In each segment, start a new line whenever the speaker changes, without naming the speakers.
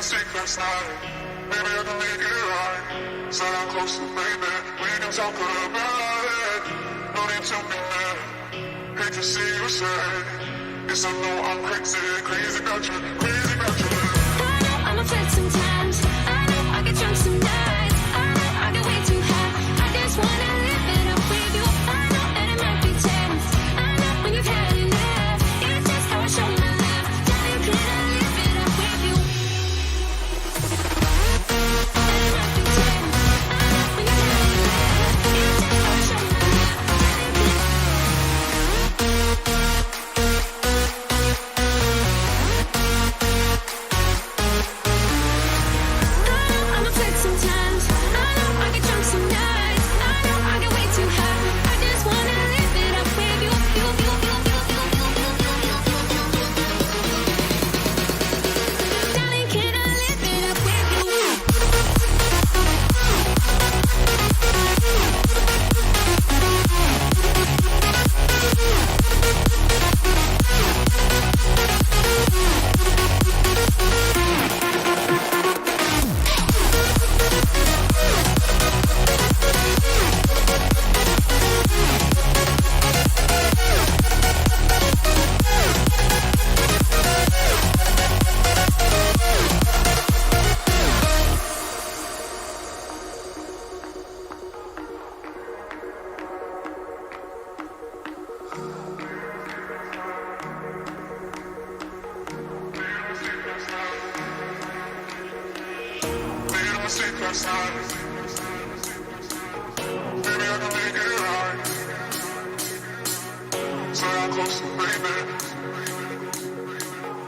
mistake last night. Maybe I can make it right. Sit down close to baby. We can talk about it. No need to be mad. Hate to see you sad. Yes, I know I'm crazy about you, crazy about you.
I know I'm a flirt sometimes. I know I get drunk some nights. I know I get way too high. I just wanna live it up with you. I know that it might be tense. I know when you've had enough. It's just how I show my love. Darling, can I live it up with you? That it might be tense. I know when you've had enough. It's just how I show my love. Darling, can I I'm a flirt sometimes. I know I get drunk some nights. I know I get way too high. I just wanna live it up with you. Darling, can I live it up with you?
Made a mistake last night. Maybe I can make it right. Sit down close to baby.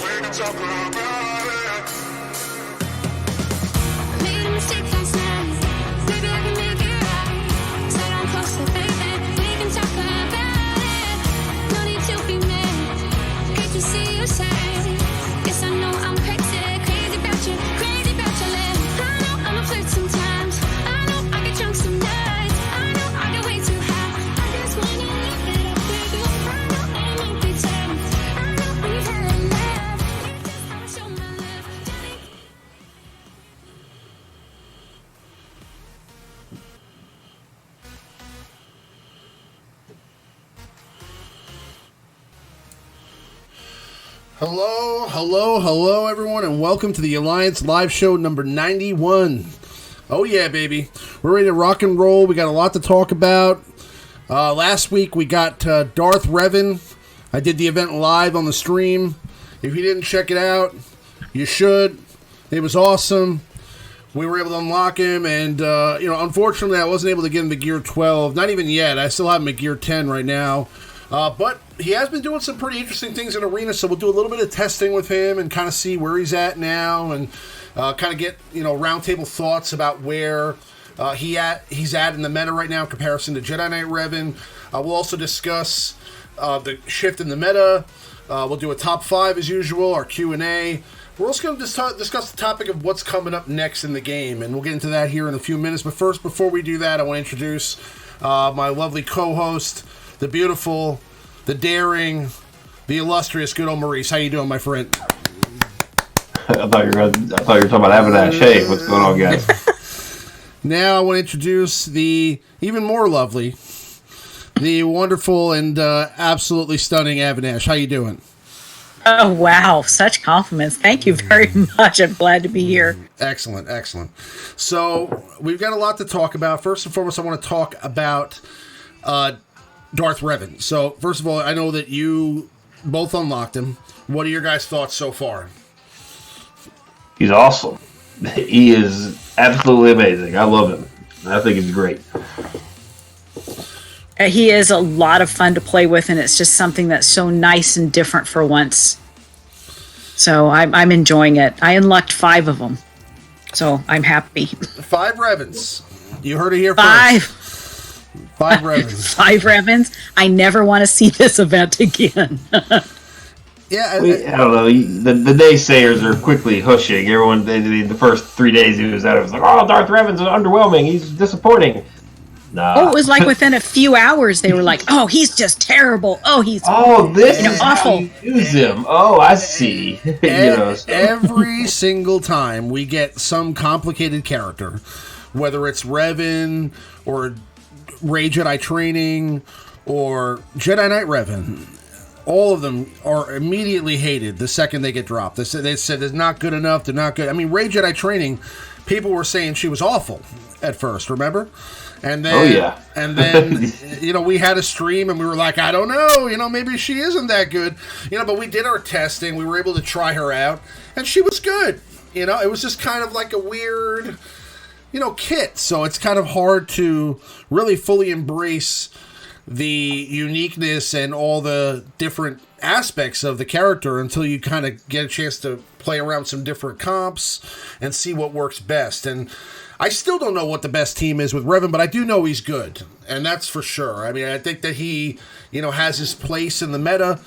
We can talk about it.
Made a mistake last night. Maybe I can make it right. Sit down closer, baby. We can talk about it. No need to be mad. Hate to see you sad. Yes, I know I'm crazy about you, crazy about your lips. I know I'm a flirt sometimes. I know I get drunk some nights. I know I get way too high. I just wanna live it up with you. I know that it might be tense. I know when you've had enough. It's just how I show my love. Darling,
Hello, everyone, and welcome to the Alliance live show number 91. Oh, yeah, baby. We're ready to rock and roll. We got a lot to talk about. Last week, we got Darth Revan. I did the event live on the stream. If you didn't check it out, you should. It was awesome. We were able to unlock him, and, unfortunately, I wasn't able to get him to Gear 12. Not even yet. I still have him at Gear 10 right now. But he has been doing some pretty interesting things in Arena, so we'll do a little bit of testing with him and kind of see where he's at now and kind of get, roundtable thoughts about where he's at in the meta right now in comparison to Jedi Knight Revan. We'll also discuss the shift in the meta. We'll do a top 5 as usual, our Q&A. We're also going to discuss the topic of what's coming up next in the game, and we'll get into that here in a few minutes. But first, before we do that, I want to introduce my lovely co-host, the beautiful, the daring, the illustrious good old Maurice. How you doing, my friend?
I thought you were talking about having that shave. What's going on, guys?
Now I want to introduce the even more lovely, the wonderful and absolutely stunning Avinash. How you doing?
Oh, wow. Such compliments. Thank you very much. I'm glad to be here.
Excellent. So we've got a lot to talk about. First and foremost, I want to talk about Darth Revan. So, first of all, I know that you both unlocked him. What are your guys' thoughts so far?
He's awesome. He is absolutely amazing. I love him. I think he's great.
He is a lot of fun to play with, and it's just something that's so nice and different for once. So I'm enjoying it. I unlocked 5 of them, so I'm happy.
5 Revans. You heard it here
5.
first. 5 Revans.
5 Revans. I never want to see this event again.
Yeah,
I don't know. The naysayers are quickly hushing. Everyone, the first 3 days he was out, it was like, oh, Darth Revan's underwhelming. He's disappointing. Nah.
Oh, it was like within a few hours they were like, "Oh, he's just terrible. Oh, he's
this
you know,
is
awful."
how you use him. Oh, I see.
Every single time we get some complicated character, whether it's Revan or Rey Jedi Training or Jedi Knight Revan, all of them are immediately hated the second they get dropped. They said they're not good enough. They're not good. I mean, Rey Jedi Training, people were saying she was awful at first. Remember? And then, and then, we had a stream and we were like, I don't know, maybe she isn't that good, but we did our testing. We were able to try her out and she was good. It was just kind of like a weird, kit. So it's kind of hard to really fully embrace the uniqueness and all the different aspects of the character until you kind of get a chance to play around some different comps and see what works best. And I still don't know what the best team is with Revan, but I do know he's good, and that's for sure. I mean, I think that he, has his place in the meta.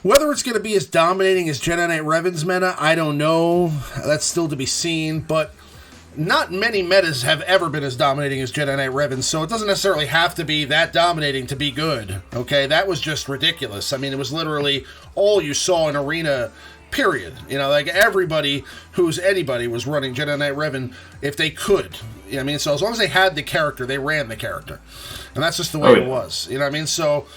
Whether it's going to be as dominating as Jedi Knight Revan's meta, I don't know. That's still to be seen, but not many metas have ever been as dominating as Jedi Knight Revan, so it doesn't necessarily have to be that dominating to be good, okay? That was just ridiculous. I mean, it was literally all you saw in Arena, period. Like everybody who's anybody was running Jedi Knight Revan if they could. So as long as they had the character, they ran the character. And that's just the way it was. So...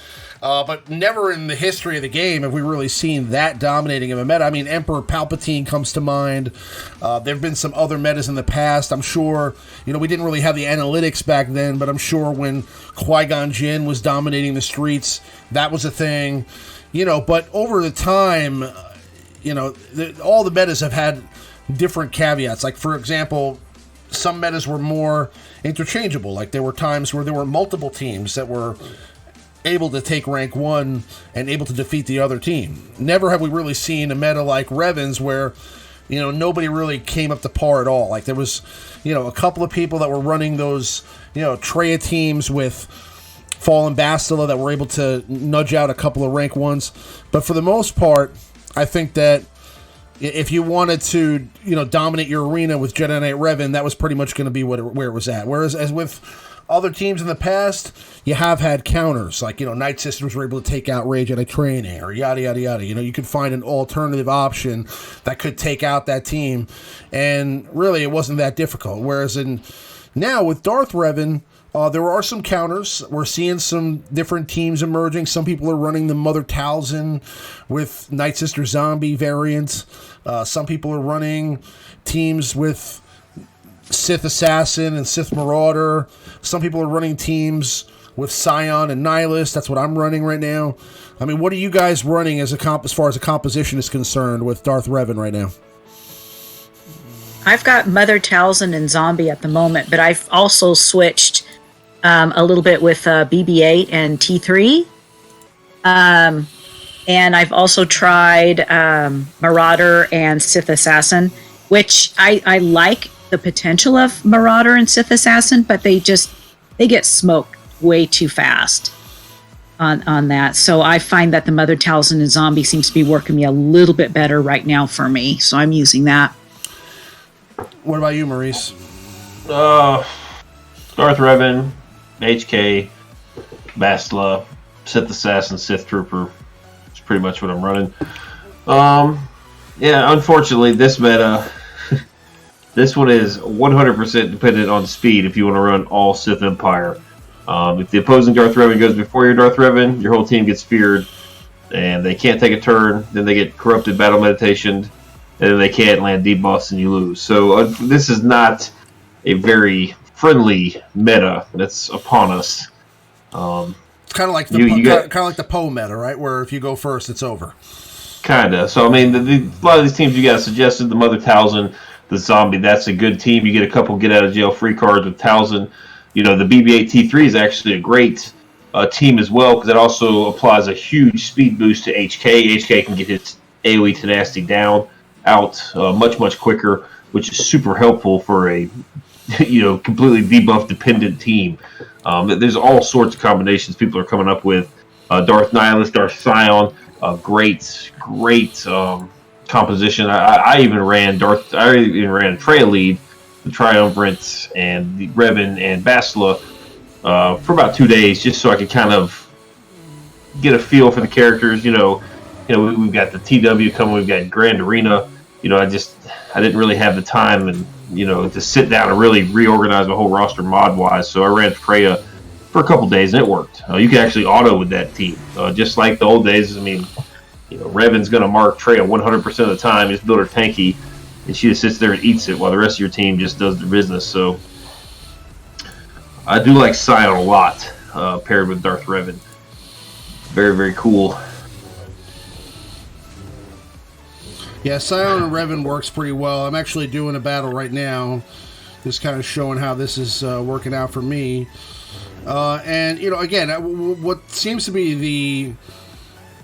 but never in the history of the game have we really seen that dominating of a meta. I mean, Emperor Palpatine comes to mind. There have been some other metas in the past. I'm sure, we didn't really have the analytics back then, but I'm sure when Qui-Gon Jinn was dominating the streets, that was a thing. But over the time, all the metas have had different caveats. Like, for example, some metas were more interchangeable. Like, there were times where there were multiple teams that were able to take rank 1 and able to defeat the other team. Never have we really seen a meta like Revan's where, nobody really came up to par at all. Like there was, a couple of people that were running those, Treya teams with Fallen Bastila that were able to nudge out a couple of rank 1s. But for the most part, I think that if you wanted to, dominate your arena with Jedi Knight Revan, that was pretty much going to be where it was at. Whereas as with other teams in the past, you have had counters, like, Night Sisters were able to take out Rey Jedi Training, or yada, yada, yada. You could find an alternative option that could take out that team, and really it wasn't that difficult. Whereas now with Darth Revan, there are some counters. We're seeing some different teams emerging. Some people are running the Mother Talzin with Night Sister Zombie variants. Some people are running teams with Sith Assassin and Sith Marauder. Some people are running teams with Sion and Nihilist. That's what I'm running right now. I mean, what are you guys running as far as a composition is concerned with Darth Revan right now?
I've got Mother Talzin and Zombie at the moment, but I've also switched a little bit with BB-8 and T3. And I've also tried Marauder and Sith Assassin, which I like the potential of Marauder and Sith Assassin, but they get smoked way too fast on that. So I find that the Mother Talzin and Zombie seems to be working me a little bit better right now for me. So I'm using that.
What about you, Maurice?
Darth Revan, HK, Bastila, Sith Assassin, Sith Trooper. It's pretty much what I'm running. Unfortunately, this meta... This one is 100% dependent on speed if you want to run all Sith Empire. If the opposing Darth Revan goes before your Darth Revan, your whole team gets feared, and they can't take a turn, then they get corrupted battle meditation, and then they can't land debuffs and you lose. So this is not a very friendly meta that's upon us.
It's kind of like the Poe meta, right? Where if you go first, it's over.
Kinda. So I mean, a lot of these teams you guys suggested, the Mother Talzin, the Zombie, that's a good team. You get a couple get out of jail free cards with Talzin. The BB-8 T3 is actually a great team as well because it also applies a huge speed boost to HK. HK can get his AoE tenacity out much quicker, which is super helpful for a completely debuff dependent team. There's all sorts of combinations people are coming up with. Darth Nihilist, Darth Sion, great composition. I even ran Treya lead, the Triumvirate, and the Revan and Bastila for about 2 days, just so I could kind of get a feel for the characters. We've got the TW coming, we've got Grand Arena. I didn't really have the time and to sit down and really reorganize my whole roster mod wise. So I ran Freya for a couple days and it worked. You can actually auto with that team, just like the old days. I mean, Revan's going to mark Freya 100% of the time. Just build her tanky, and she just sits there and eats it while the rest of your team just does their business. So I do like Sion a lot, paired with Darth Revan. Very, very cool.
Yeah, Sion and Revan works pretty well. I'm actually doing a battle right now, just kind of showing how this is working out for me. And again, what seems to be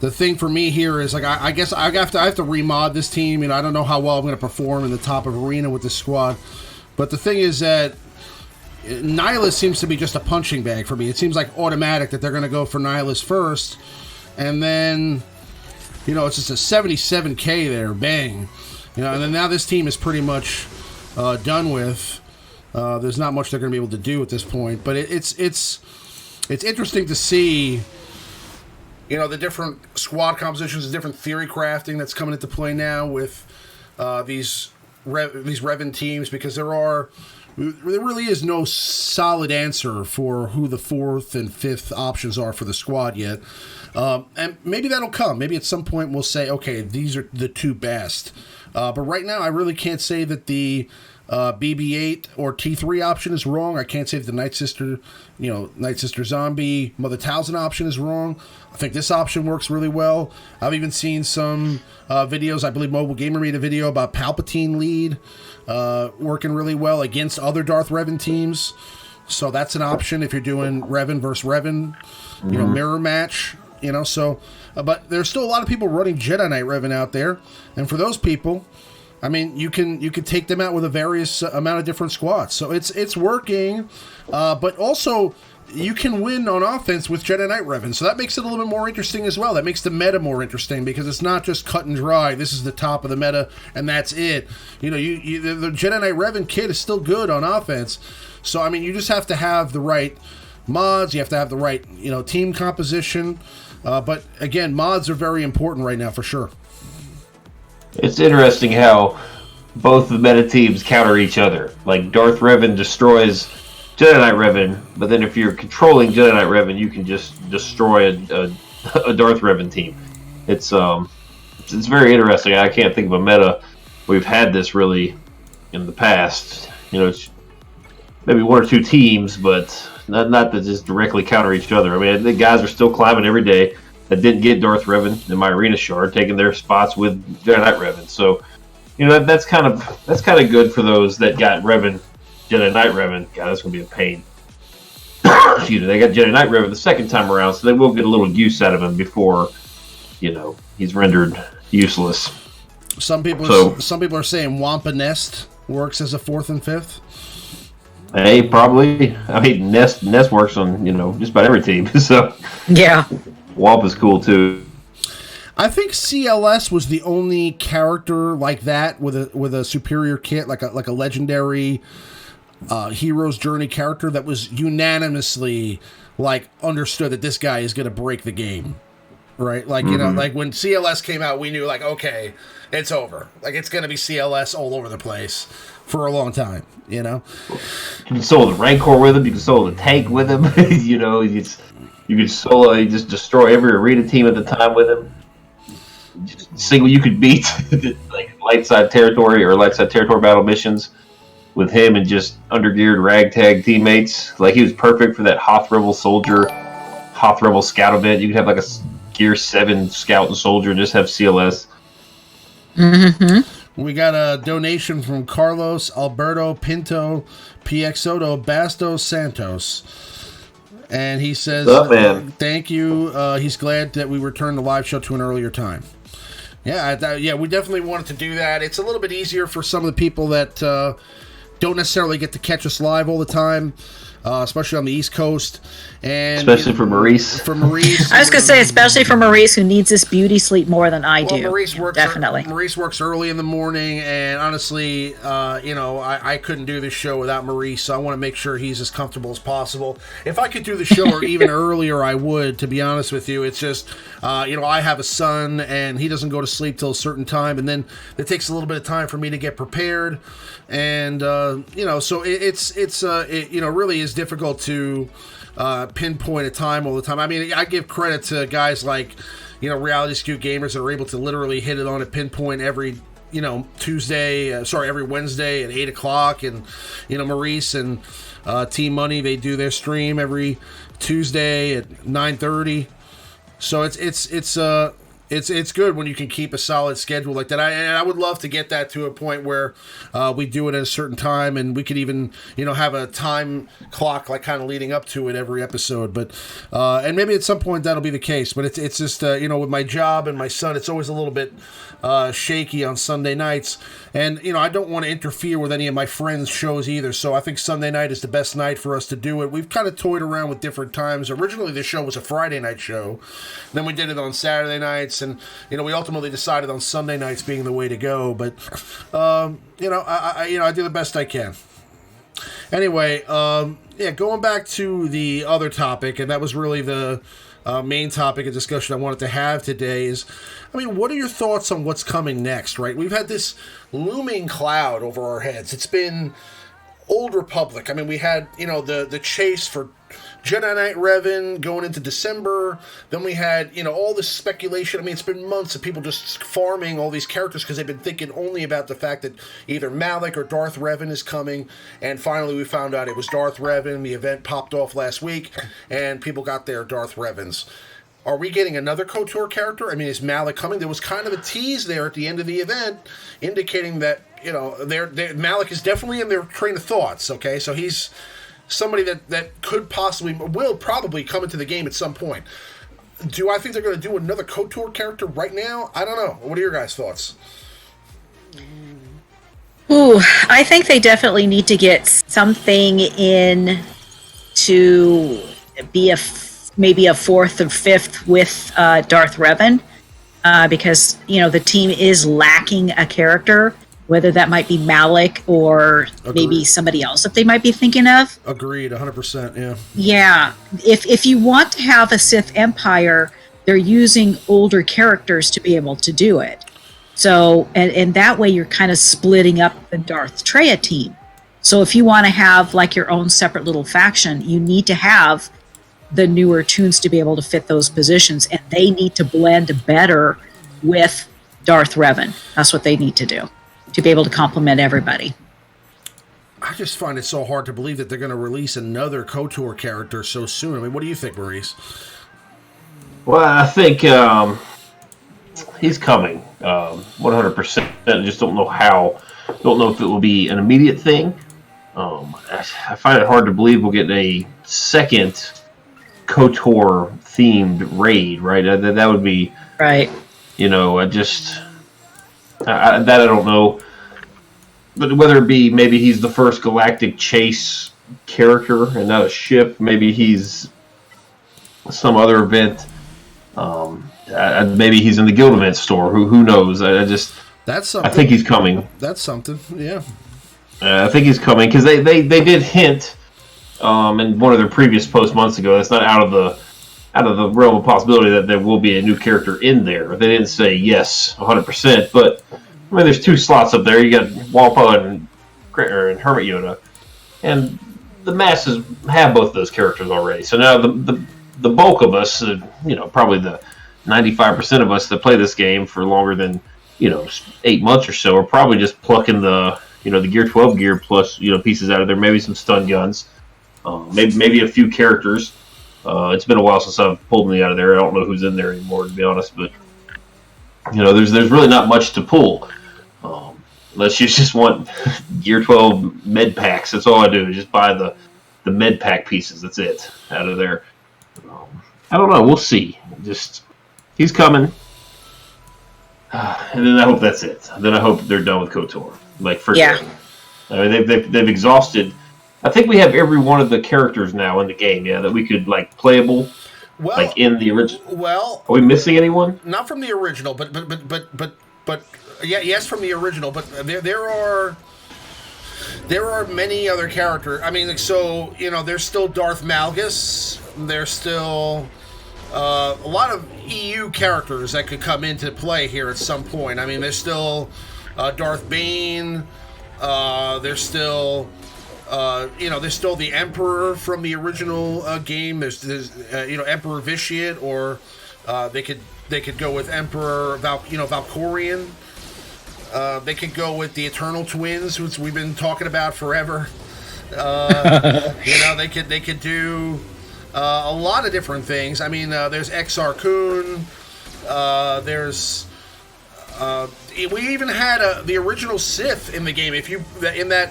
the thing for me here is, like, I guess I have to remod this team. I don't know how well I'm going to perform in the top of arena with this squad, but the thing is that Nihilus seems to be just a punching bag for me. It seems like automatic that they're going to go for Nihilus first, and then it's just a 77k there, bang. And then now this team is pretty much done with. There's not much they're going to be able to do at this point, but it's interesting to see, the different squad compositions, the different theory crafting that's coming into play now with these Revan teams, because there really is no solid answer for who the fourth and fifth options are for the squad yet. And maybe that'll come. Maybe at some point we'll say, okay, these are the two best. But right now, I really can't say that the BB-8 or T3 option is wrong. I can't say that the Night Sister Zombie, Mother Talzin option is wrong. I think this option works really well. I've even seen some videos. I believe Mobile Gamer made a video about Palpatine lead working really well against other Darth Revan teams. So that's an option if you're doing Revan versus Revan, mirror match. But there's still a lot of people running Jedi Knight Revan out there, and for those people, I mean, you can take them out with a various amount of different squads. So it's working, but also you can win on offense with Jedi Knight Revan. So that makes it a little bit more interesting as well. That makes the meta more interesting, because it's not just cut and dry. This is the top of the meta, and that's it. The Jedi Knight Revan kit is still good on offense. So I mean, you just have to have the right mods. You have to have the right team composition. But again, mods are very important right now for sure.
It's interesting how both the meta teams counter each other. Like, Darth Revan destroys Jedi Knight Revan, but then if you're controlling Jedi Knight Revan, you can just destroy a Darth Revan team. It's very interesting. I can't think of a meta we've had this really in the past. It's maybe one or two teams, but not that just directly counter each other. I mean, the guys are still climbing every day that didn't get Darth Revan in my arena shard, taking their spots with Jedi Knight Revan. So, that's kind of good for those that got Revan, Jedi Knight Revan. God, that's gonna be a pain. Excuse me. They got Jedi Knight Revan the second time around, so they will get a little use out of him before, he's rendered useless.
Some people are saying Wampa Nest works as a fourth and fifth.
Hey, probably. I mean, Nest works on just about every team. So
Yeah.
Wamp is cool too.
I think CLS was the only character like that with a superior kit, like a legendary hero's journey character that was unanimously understood that this guy is going to break the game, right? Like like when CLS came out, we knew okay, it's over. Like, it's going to be CLS all over the place for a long time. You
can solo the Rancor with him. You can solo the tank with him. You could solo. You just destroy every arena team at the time with him. Single, you could beat light side territory battle missions with him and just undergeared ragtag teammates. Like, he was perfect for that Hoth Rebel soldier, Hoth Rebel scout event. You could have a Gear 7 scout and soldier and just have CLS.
We got a donation from Carlos Alberto Pinto Piexoto Bastos Santos. And he says, thank you. He's glad that we returned the live show to an earlier time. Yeah, we definitely wanted to do that. It's a little bit easier for some of the people that don't necessarily get to catch us live all the time. especially on the East Coast, and
especially for Maurice.
For Maurice,
I was going to say, especially for Maurice, who needs this beauty sleep more than I do.
Maurice works
definitely.
Maurice works early in the morning, and honestly, I couldn't do this show without Maurice. So I want to make sure he's as comfortable as possible. If I could do the show or even earlier, I would. To be honest with you, it's just I have a son, and he doesn't go to sleep till a certain time, and then it takes a little bit of time for me to get prepared, and so it really is difficult to pinpoint a time all the time. I mean, I give credit to guys like Reality Skewed Gamers that are able to literally hit it on a pinpoint every every Wednesday at 8 o'clock, and Maurice and TMoney, they do their stream every Tuesday at 9:30. So it's good when you can keep a solid schedule like that. I would love to get that to a point where we do it at a certain time, and we could even have a time clock like kind of leading up to it every episode. But and maybe at some point that'll be the case. But it's just with my job and my son, it's always a little bit shaky on Sunday nights, and I don't want to interfere with any of my friends' shows either. So I think Sunday night is the best night for us to do it. We've kind of toyed around with different times. Originally, the show was a Friday night show, then we did it on Saturday nights, and we ultimately decided on Sunday nights being the way to go. But I do the best I can. Anyway, going back to the other topic, and that was really the main topic of discussion I wanted to have today is, what are your thoughts on what's coming next, right? We've had this looming cloud over our heads. It's been Old Republic. We had, the chase for Jedi Knight Revan going into December. Then we had, all this speculation. It's been months of people just farming all these characters because they've been thinking only about the fact that either Malak or Darth Revan is coming. And finally we found out it was Darth Revan. The event popped off last week, and people got their Darth Revans. Are we getting another KOTOR character? Is Malak coming? There was kind of a tease there at the end of the event indicating that, Malak is definitely in their train of thoughts, okay? So he's somebody that will probably come into the game at some point. Do I think they're going to do another KOTOR character right now? I don't know. What are your guys' thoughts?
Ooh, I think they definitely need to get something in to be maybe a fourth or fifth with Darth Revan, because the team is lacking a character, whether that might be Malak or maybe somebody else that they might be thinking of.
Agreed, 100%, yeah.
Yeah, if you want to have a Sith Empire, they're using older characters to be able to do it. So, and that way you're kind of splitting up the Darth Treya team. So if you want to have like your own separate little faction, you need to have the newer tunes to be able to fit those positions, and they need to blend better with Darth Revan. That's what they need to do to be able to complement everybody.
I just find it so hard to believe that they're going to release another KOTOR character so soon. What do you think, Maurice?
Well, I think he's coming 100%. I just don't know how. Don't know if it will be an immediate thing. I find it hard to believe we'll get a second KOTOR themed raid, right? That would be
right.
I don't know. But whether it be maybe he's the first galactic chase character and not a ship, maybe he's some other event. Maybe he's in the Guild event store. Who knows?
That's something.
I think he's coming.
That's something. Yeah.
I think he's coming because they did hint in one of their previous posts months ago. That's not out of the realm of possibility that there will be a new character in there. They didn't say yes 100%, but there's two slots up there. You got Walpole and Hermit Yoda, and the masses have both of those characters already. So now the bulk of us, probably the 95% of us that play this game for longer than 8 months or so, are probably just plucking the Gear 12 gear plus pieces out of there. Maybe some stun guns, maybe a few characters. It's been a while since I've pulled me out of there. I don't know who's in there anymore, to be honest. But there's really not much to pull. Unless you just want Gear 12 med packs. That's all I do. Just buy the med pack pieces. That's it out of there. I don't know. We'll see. He's coming. And then I hope that's it. Then I hope they're done with KOTOR. For good. I mean, they've exhausted. I think we have every one of the characters now in the game. Yeah, that we could like playable.
Well,
like in the original.
Well,
are we missing anyone?
Not from the original, but yeah, yes, from the original. But there are many other characters. I mean, so there's still Darth Malgus. There's still a lot of EU characters that could come into play here at some point. I mean, there's still Darth Bane. There's still there's still the Emperor from the original game. There's Emperor Vitiate, or they could go with Emperor Valkorion. They could go with the Eternal Twins, which we've been talking about forever. They could do a lot of different things. I mean, there's Exar Kun. There's we even had the original Sith in the game. If you in that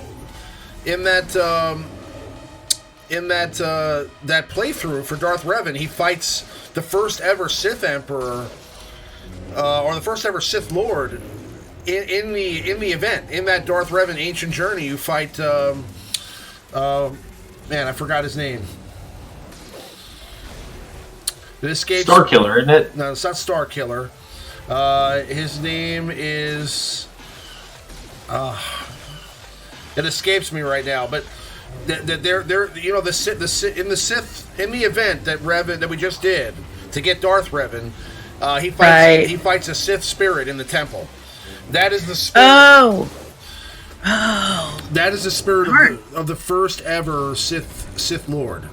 playthrough for Darth Revan, he fights the first ever Sith Emperor, or the first ever Sith Lord. In the event, in that Darth Revan Ancient Journey, you fight. Man, I forgot his name. It escapes.
Starkiller, isn't it?
No, it's not Starkiller. His name is. It escapes me right now, but they're the Sith in the event that Revan that we just did to get Darth Revan, he fights a Sith spirit in the temple. That is the spirit. Oh. That is the spirit of the first ever Sith Lord.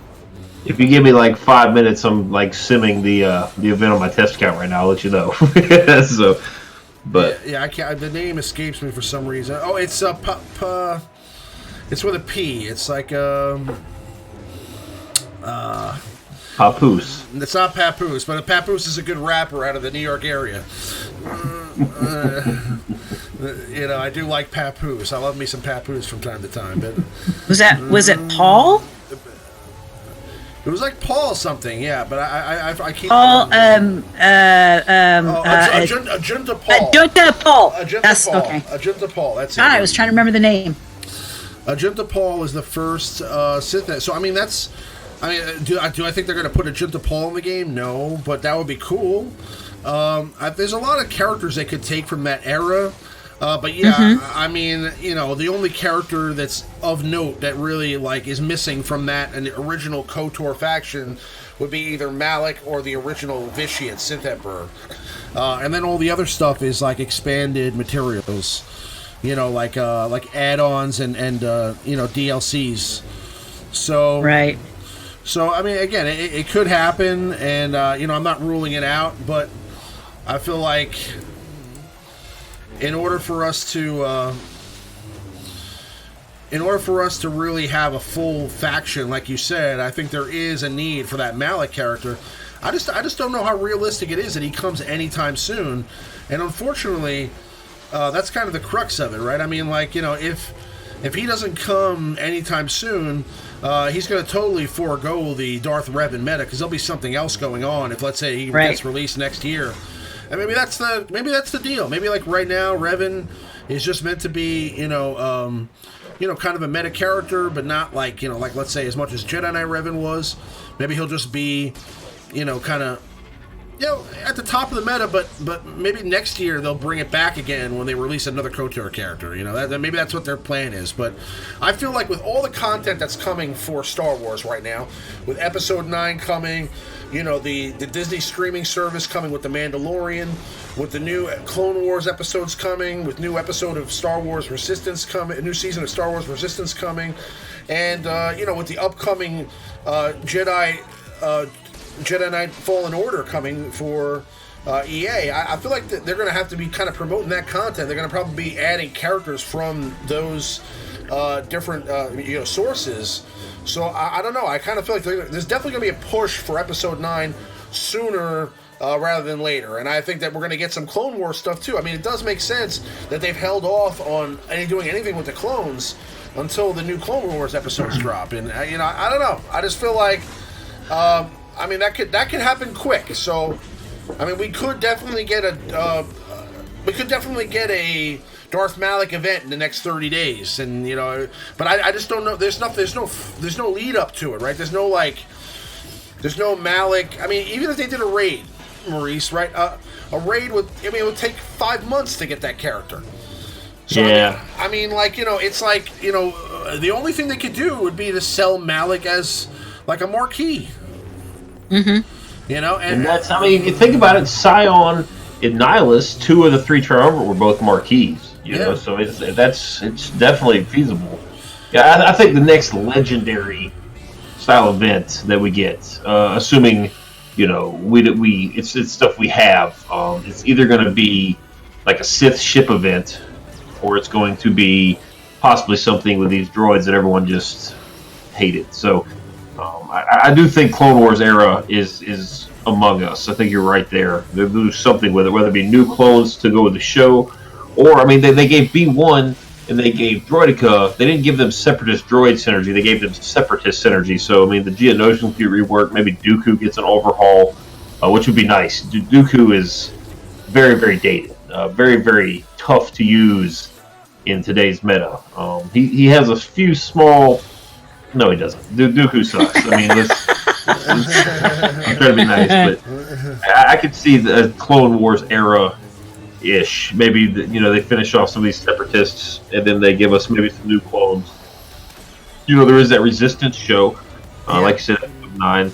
If you give me like 5 minutes, I'm like simming the event on my test account right now. I'll let you know. So, but
yeah, I can't. The name escapes me for some reason. Oh, it's it's with a P. It's like
Papoose.
It's not Papoose, but a Papoose is a good rapper out of the New York area. I do like Papoose. I love me some Papoose from time to time. But
was it Paul?
It was like Paul something, yeah. But I keep
Paul.
Ajunta Paul.
Ajunta Paul.
That's
Paul. Okay.
Ajunta Paul. That's it.
God, I was trying to remember the name.
Ajunta Paul is the first Sith. So I mean, do I think they're going to put Ajunta Paul in the game? No, but that would be cool. There's a lot of characters they could take from that era. But yeah, I mean, the only character that's of note that really is missing from that and the original KOTOR faction would be either Malak or the original Vitiate Sith Emperor. And then all the other stuff is expanded materials, like add-ons and DLCs. So
right.
So I mean, again, it could happen, and I'm not ruling it out, but I feel like in order for us to really have a full faction, like you said, I think there is a need for that Malak character. I just don't know how realistic it is that he comes anytime soon, and unfortunately, that's kind of the crux of it, right? I mean, if he doesn't come anytime soon, he's going to totally forego the Darth Revan meta because there'll be something else going on. If let's say he gets released next year. And maybe that's the deal. Maybe right now, Revan is just meant to be, kind of a meta character, but not like let's say as much as Jedi Knight Revan was. Maybe he'll just be, kind of, at the top of the meta. But maybe next year they'll bring it back again when they release another KOTOR character. Maybe that's what their plan is. But I feel like with all the content that's coming for Star Wars right now, with Episode 9 coming. The Disney streaming service coming with The Mandalorian, with the new Clone Wars episodes coming, with new episode of Star Wars Resistance coming, a new season of Star Wars Resistance coming, and with the upcoming Jedi Knight Fallen Order coming for EA, I feel like they're going to have to be kind of promoting that content. They're going to probably be adding characters from those different sources. So I don't know. I kind of feel like there's definitely going to be a push for Episode 9 sooner rather than later. And I think that we're going to get some Clone Wars stuff too. I mean, it does make sense that they've held off on doing anything with the clones until the new Clone Wars episodes drop. And I don't know. I just feel like that could happen quick. So I mean, we could definitely get a Darth Malak event in the next 30 days, and but I just don't know. There's no lead up to it, right? There's no Malak. I mean, even if they did a raid, Maurice, right? A raid it would take 5 months to get that character. So,
yeah.
I mean, it's the only thing they could do would be to sell Malak as like a marquee. Mm-hmm. And
that's, I mean, you think about it, Sion and Nihilus, 2 of the 3 Triumvirate were both marquees. You know, so it's definitely feasible. Yeah, I think the next legendary style event that we get, assuming it's stuff we have. It's either going to be like a Sith ship event, or it's going to be possibly something with these droids that everyone just hated. So I do think Clone Wars era is among us. I think you're right there. They'll do something with it, whether it be new clones to go with the show, or, I mean, they gave B1 and they gave Droideka. They didn't give them Separatist droid synergy. They gave them Separatist synergy. So, I mean, the Geonosian could rework. Maybe Dooku gets an overhaul, which would be nice. Dooku is very, very dated. Very, very tough to use in today's meta. He has a few small... No, he doesn't. Dooku sucks. I mean, I'm trying to be nice, but I could see the Clone Wars era-ish. Maybe, they finish off some of these Separatists, and then they give us maybe some new clones. There is that Resistance show, like you said, 9.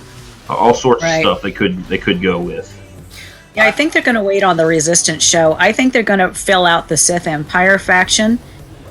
All sorts of stuff they could go with.
Yeah, I think they're going to wait on the Resistance show. I think they're going to fill out the Sith Empire faction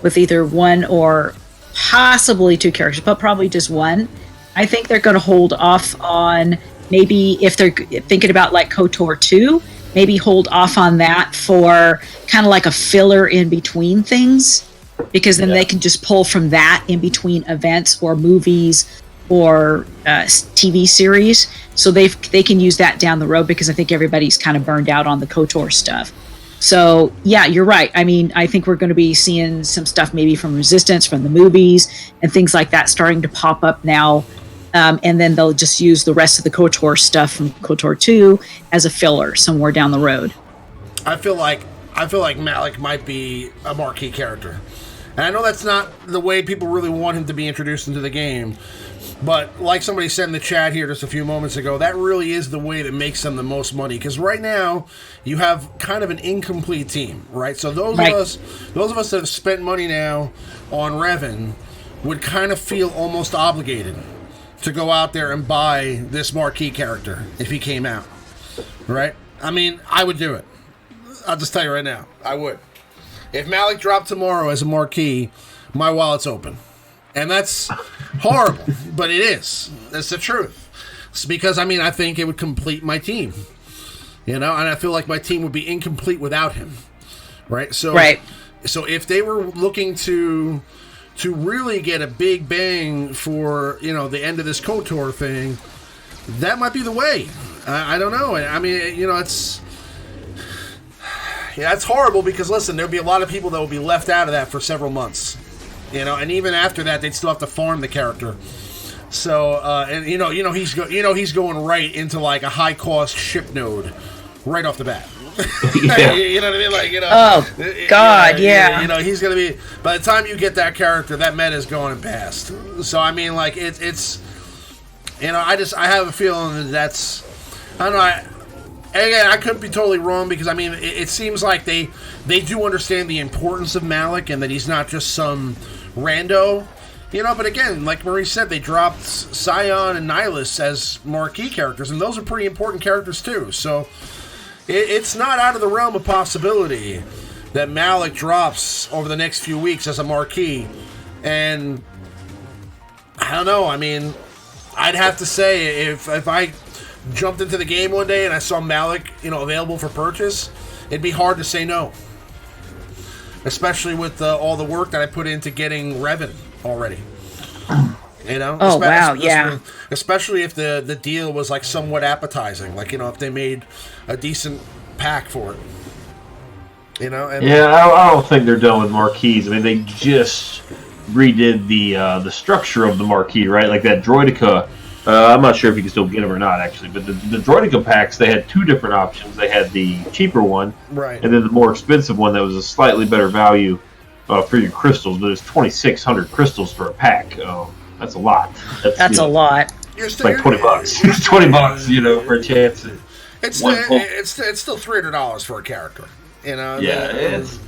with either 1 or possibly 2 characters, but probably just 1. I think they're going to hold off on, maybe if they're thinking about like KOTOR 2, maybe hold off on that for kind of like a filler in between things, because then they can just pull from that in between events or movies or TV series. So they can use that down the road, because I think everybody's kind of burned out on the KOTOR stuff. So, yeah, you're right. I mean, I think we're going to be seeing some stuff maybe from Resistance, from the movies, and things like that starting to pop up now. And then they'll just use the rest of the KOTOR stuff from KOTOR 2 as a filler somewhere down the road.
I feel like Malak might be a marquee character. And I know that's not the way people really want him to be introduced into the game. But like somebody said in the chat here just a few moments ago, that really is the way that makes them the most money. Because right now, you have kind of an incomplete team, right? So those of us that have spent money now on Revan would kind of feel almost obligated to go out there and buy this marquee character if he came out, right? I mean, I would do it. I'll just tell you right now, I would. If Malak dropped tomorrow as a marquee, my wallet's open. And that's horrible, but it is. That's the truth. It's because, I mean, I think it would complete my team. And I feel like my team would be incomplete without him. Right? So if they were looking to really get a big bang for, the end of this KOTOR thing, that might be the way. I don't know. I mean, it's horrible because, listen, there'll be a lot of people that will be left out of that for several months. And even after that, they'd still have to farm the character. So, he's going right into like a high cost ship node, right off the bat.
Yeah.
You know what I mean? Like,
Oh God, yeah.
He's gonna be. By the time you get that character, that meta is going past. So I mean, like, it's. I have a feeling that that's. I don't know. Again, I could be totally wrong because, I mean, it seems like they do understand the importance of Malak and that he's not just some rando, but again, like Maurice said, they dropped Sion and Nihilus as marquee characters, and those are pretty important characters too, so it's not out of the realm of possibility that Malak drops over the next few weeks as a marquee, and I don't know, I mean, I'd have to say, if I jumped into the game one day and I saw Malak, available for purchase, it'd be hard to say no. Especially with all the work that I put into getting Revan already.
Oh, wow, yeah.
Especially if the deal was like somewhat appetizing. Like, if they made a decent pack for it. And
I don't think they're done with marquees. I mean, they just redid the structure of the marquee, right? Like that Droideka I'm not sure if you can still get them or not, actually. But the Droideka packs, they had two different options. They had the cheaper one,
Right.
and then the more expensive one that was a slightly better value for your crystals. But it's 2,600 crystals for a pack. That's a lot.
That's a lot.
It's like $20. It's $20, for a chance.
It's still $300 for a character.
Yeah, it's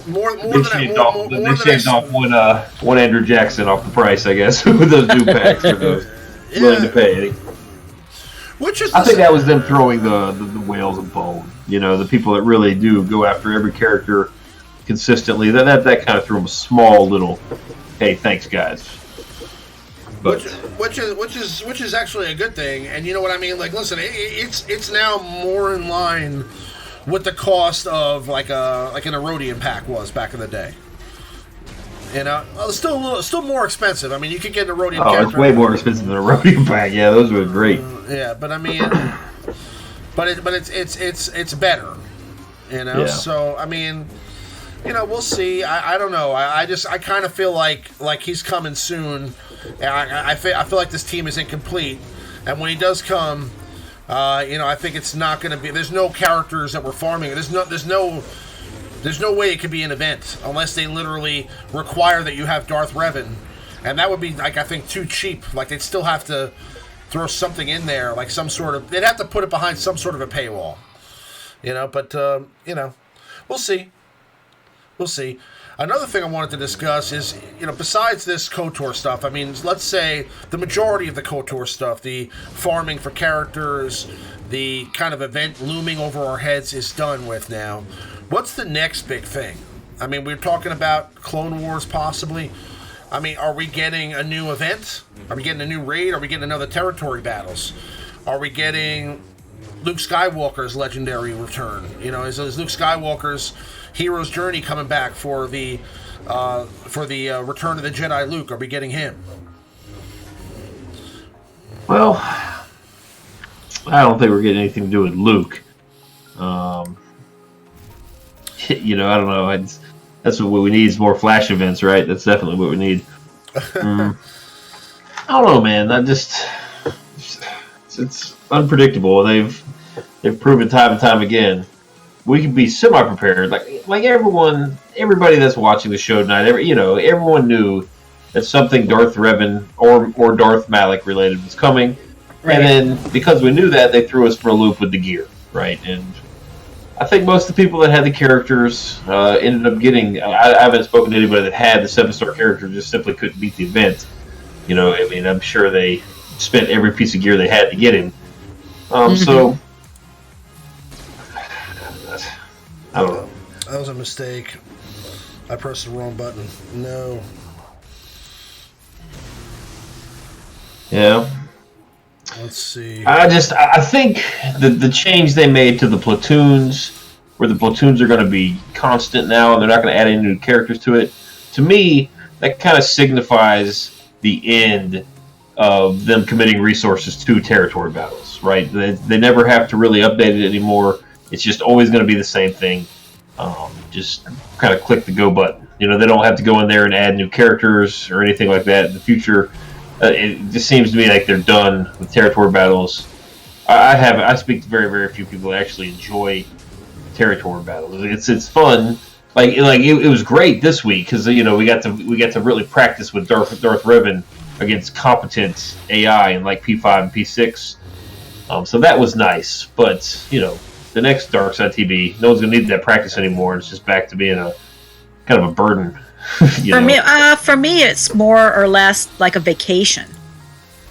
more
they
than
shaved
that.
off, they shaved off one Andrew Jackson off the price, I guess, with those new packs for those willing to pay. I think that was them throwing the whales a bone. The people that really do go after every character consistently. That kind of threw them a small little, hey, thanks guys. But
which is actually a good thing, and you know what I mean. Like, listen, it's now more in line with the cost of like an Erodian pack was back in the day. Still more expensive. I mean, you could get an Erodian.
Oh, it's way more expensive than a Erodian pack. Yeah, those were great.
Yeah, but I mean, but it's better.
Yeah.
So I mean, we'll see. I don't know. I kind of feel like he's coming soon. I feel like this team is incomplete, and when he does come, I think it's not going to be. There's no characters that we're farming. There's no way it could be an event unless they literally require that you have Darth Revan, and that would be I think too cheap. Like they'd still have to throw something in there, like some sort of. They'd have to put it behind some sort of a paywall, But we'll see. We'll see. Another thing I wanted to discuss is, besides this KOTOR stuff, I mean, let's say the majority of the KOTOR stuff, the farming for characters, the kind of event looming over our heads is done with now. What's the next big thing? I mean, we're talking about Clone Wars possibly. I mean, are we getting a new event? Are we getting a new raid? Are we getting another territory battles? Are we getting Luke Skywalker's legendary return? Is Luke Skywalker's hero's journey coming back for the Return of the Jedi Luke? Are we getting him?
Well, I don't think we're getting anything to do with Luke. I don't know. That's what we need is more Flash events, right? That's definitely what we need. I don't know, man. It's unpredictable. They've proven time and time again. We can be semi-prepared. Like everybody that's watching the show tonight, everyone knew that something Darth Revan or Darth Malak related was coming. Right. And then because we knew that, they threw us for a loop with the gear, right? And I think most of the people that had the characters ended up getting. I haven't spoken to anybody that had the 7-star character, just simply couldn't beat the event. I'm sure they spent every piece of gear they had to get him. So I don't know.
That was a mistake. I pressed the wrong button. No.
Yeah.
Let's see.
I think the change they made to the platoons, where the platoons are going to be constant now, and they're not going to add any new characters to it. To me, that kind of signifies the end of them committing resources to territory battles, right? They never have to really update it anymore. It's just always going to be the same thing. Just kind of click the go button. They don't have to go in there and add new characters or anything like that in the future. It just seems to me like they're done with territory battles. I speak to very, very few people that actually enjoy territory battles. It's fun. It was great this week because we got to really practice with Darth Revan against competent AI in P5 and P6. So that was nice, but the next Dark Side TV, no one's gonna need that practice anymore. It's just back to being a kind of a burden.
For me, it's more or less like a vacation,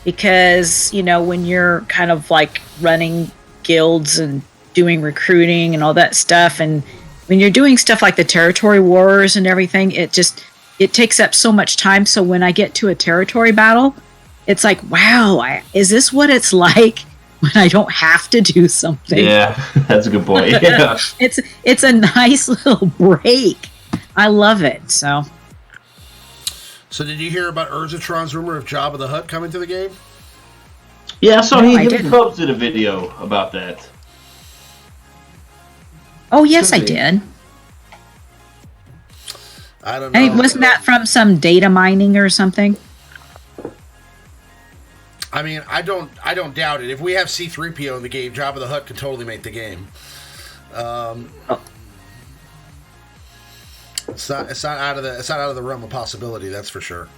because when you're kind of running guilds and doing recruiting and all that stuff, and when you're doing stuff like the territory wars and everything, it takes up so much time. So when I get to a territory battle, it's like, wow, is this what it's like when I don't have to do something?
Yeah, that's a good point. Yeah.
It's a nice little break. I love it. So
did you hear about Urzatron's rumor of Jabba the Hutt coming to the game?
Yeah, so he posted a video about that.
Oh, yes, I did.
I don't know.
And wasn't that from some data mining or something?
I mean, I don't doubt it. If we have C-3PO in the game, Jabba the Hutt could totally make the game. It's not out of the realm of possibility. That's for sure.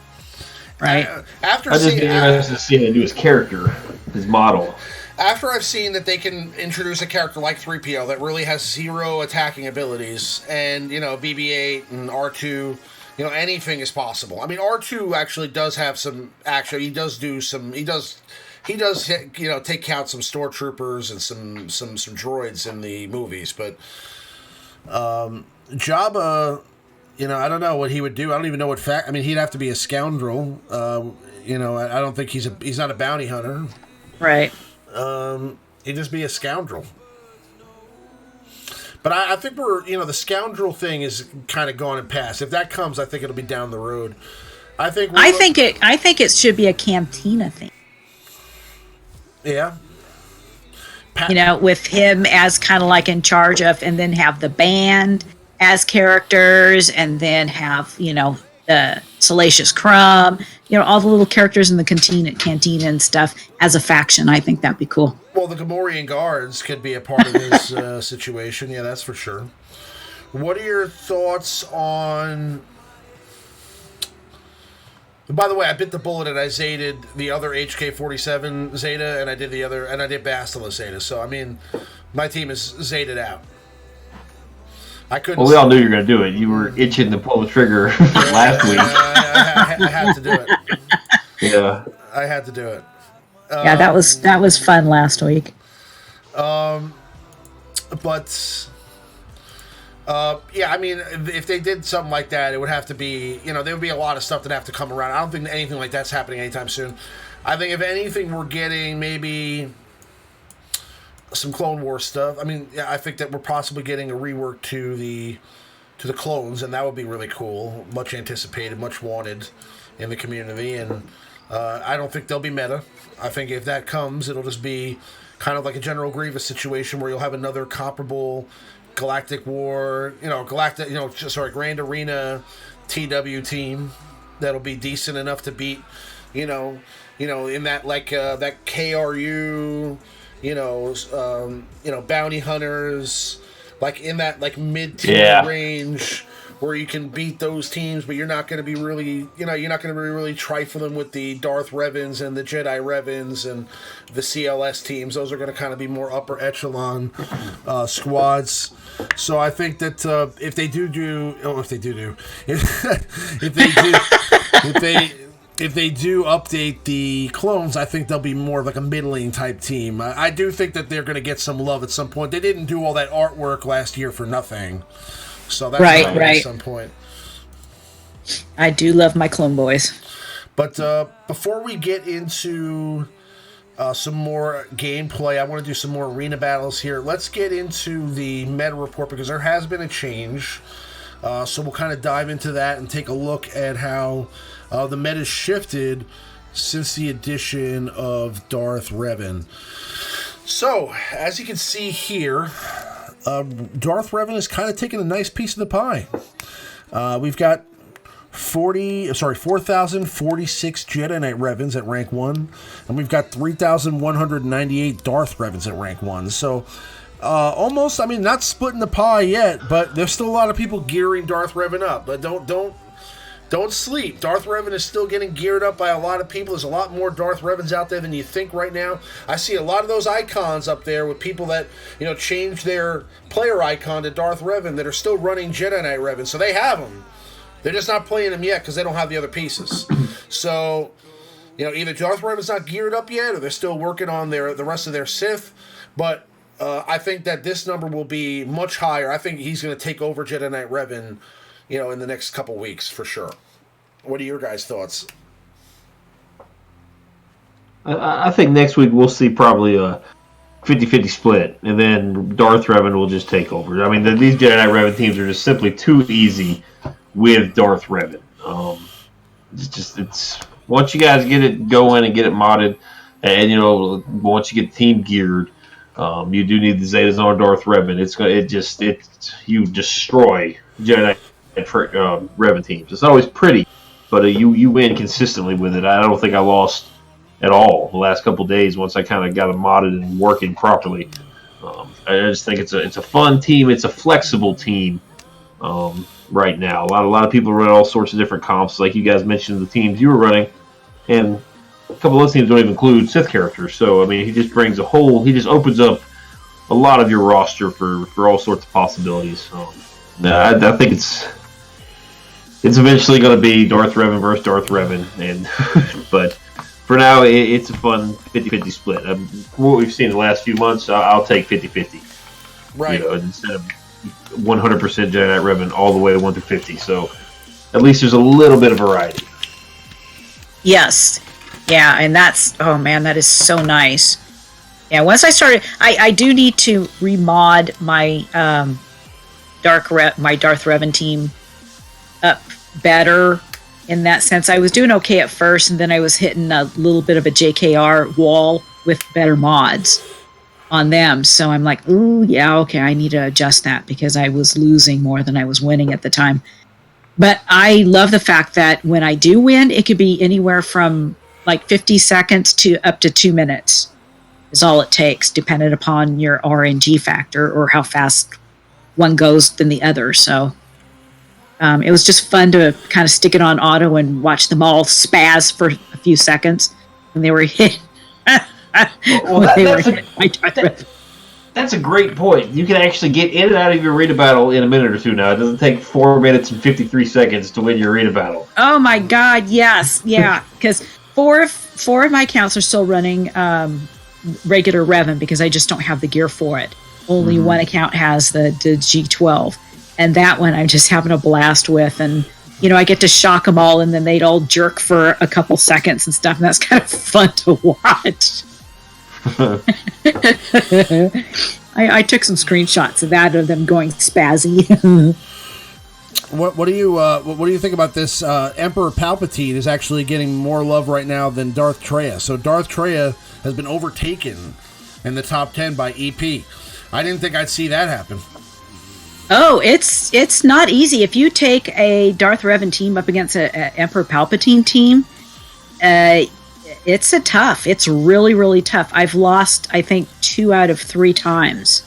Right.
After
I just
seeing,
get interested to see him do his character, his model.
After I've seen that they can introduce a character like 3PO that really has 0 attacking abilities, and BB-8 and R2, anything is possible. I mean, R2 actually does have some. Actually, he does do some. He does take out some stormtroopers and some droids in the movies, but Jabba. I don't know what he would do. I don't even know what fact. I mean, he'd have to be a scoundrel. I don't think he's not a bounty hunter.
Right.
He'd just be a scoundrel. But I think the scoundrel thing is kind of gone and past. If that comes, I think it'll be down the road. I think
it should be a cantina thing.
Yeah.
With him as kind of like in charge of, and then have the band as characters, and then have the Salacious Crumb, all the little characters in the cantina and stuff as a faction. I think that'd be cool.
Well, the Gamorrean guards could be a part of this situation. Yeah, that's for sure. What are your thoughts on? By the way, I bit the bullet and I Zetaed the other HK-47 Zeta, and I did Bastila Zeta. So I mean, my team is Zetaed out. I couldn't.
Well, we all knew you were going to do it. You were itching to pull the trigger last week.
I had to do it.
Yeah,
I had to do it.
Yeah, that was fun last week.
But yeah, I mean, if they did something like that, it would have to be, there would be a lot of stuff that have to come around. I don't think anything like that's happening anytime soon. I think if anything, we're getting maybe some Clone Wars stuff. I mean, yeah, I think that we're possibly getting a rework to the clones, and that would be really cool. Much anticipated, much wanted in the community, and I don't think they'll be meta. I think if that comes, it'll just be kind of like a General Grievous situation where you'll have another comparable Galactic War, Grand Arena TW team that'll be decent enough to beat, in that that KRU. Bounty hunters, like in that mid-tier range where you can beat those teams, but you're not going to be really, trifle them with the Darth Revans and the Jedi Revans and the CLS teams. Those are going to kind of be more upper echelon squads. So I think that if they do update the clones, I think they'll be more of like a middling type team. I do think that they're going to get some love at some point. They didn't do all that artwork last year for nothing. So that's right. At some point.
I do love my Clone Boys.
But before we get into some more gameplay, I want to do some more arena battles here. Let's get into the meta report because there has been a change. So we'll kind of dive into that and take a look at how the meta shifted since the addition of Darth Revan. So, as you can see here, Darth Revan is kind of taking a nice piece of the pie. We've got 4,046 Jedi Knight Revans at rank 1, and we've got 3,198 Darth Revans at rank 1. So, almost, not splitting the pie yet, but there's still a lot of people gearing Darth Revan up. But don't sleep. Darth Revan is still getting geared up by a lot of people. There's a lot more Darth Revans out there than you think right now. I see a lot of those icons up there with people that, changed their player icon to Darth Revan that are still running Jedi Knight Revan. So they have them. They're just not playing them yet because they don't have the other pieces. So, either Darth Revan's not geared up yet or they're still working on the rest of their Sith. But I think that this number will be much higher. I think he's going to take over Jedi Knight Revan in the next couple weeks, for sure. What are your guys' thoughts?
I think next week we'll see probably a 50-50 split, and then Darth Revan will just take over. These Jedi Knight Revan teams are just simply too easy with Darth Revan. It's once you guys get it going and get it modded, and once you get the team geared, you do need the Zetas on Darth Revan. You destroy Jedi Revan teams. It's always pretty, but you win consistently with it. I don't think I lost at all the last couple days once I kind of got them modded and working properly. I just think it's a fun team. It's a flexible team right now. A lot of people run all sorts of different comps, like you guys mentioned the teams you were running, and a couple of those teams don't even include Sith characters. So I mean, he just brings he just opens up a lot of your roster for all sorts of possibilities. I think it's eventually going to be Darth Revan versus Darth Revan, and but for now it's a fun 50-50 split. What we've seen the last few months, I'll take 50-50.
Right.
Instead of 100% Jedi Knight Revan all the way 1 through 50. So at least there's a little bit of variety.
Yes. Yeah, and oh man, that is so nice. Yeah, once I started, I do need to remod my Darth Revan team up better in that sense. I was doing okay at first, and then I was hitting a little bit of a JKR wall with better mods on them. So I'm like, ooh, yeah, okay, I need to adjust that because I was losing more than I was winning at the time. But I love the fact that when I do win, it could be anywhere from like 50 seconds to up to 2 minutes is all it takes, depending upon your RNG factor or how fast one goes than the other. So it was just fun to kind of stick it on auto and watch them all spaz for a few seconds when they were hit.
That's a great point. You can actually get in and out of your arena battle in a minute or two now. It doesn't take 4 minutes and 53 seconds to win your arena battle.
Oh my God, yes. Yeah, because four of my accounts are still running regular Revan because I just don't have the gear for it. Only one account has the G12. And that one I'm just having a blast with. And, I get to shock them all, and then they'd all jerk for a couple seconds and stuff. And that's kind of fun to watch. I took some screenshots of that, of them going spazzy.
What do you think about this? Emperor Palpatine is actually getting more love right now than Darth Traya. So Darth Traya has been overtaken in the top 10 by EP. I didn't think I'd see that happen.
Oh, it's not easy. If you take a Darth Revan team up against a Emperor Palpatine team, it's tough. It's really, really tough. I've lost, I think, 2 out of 3 times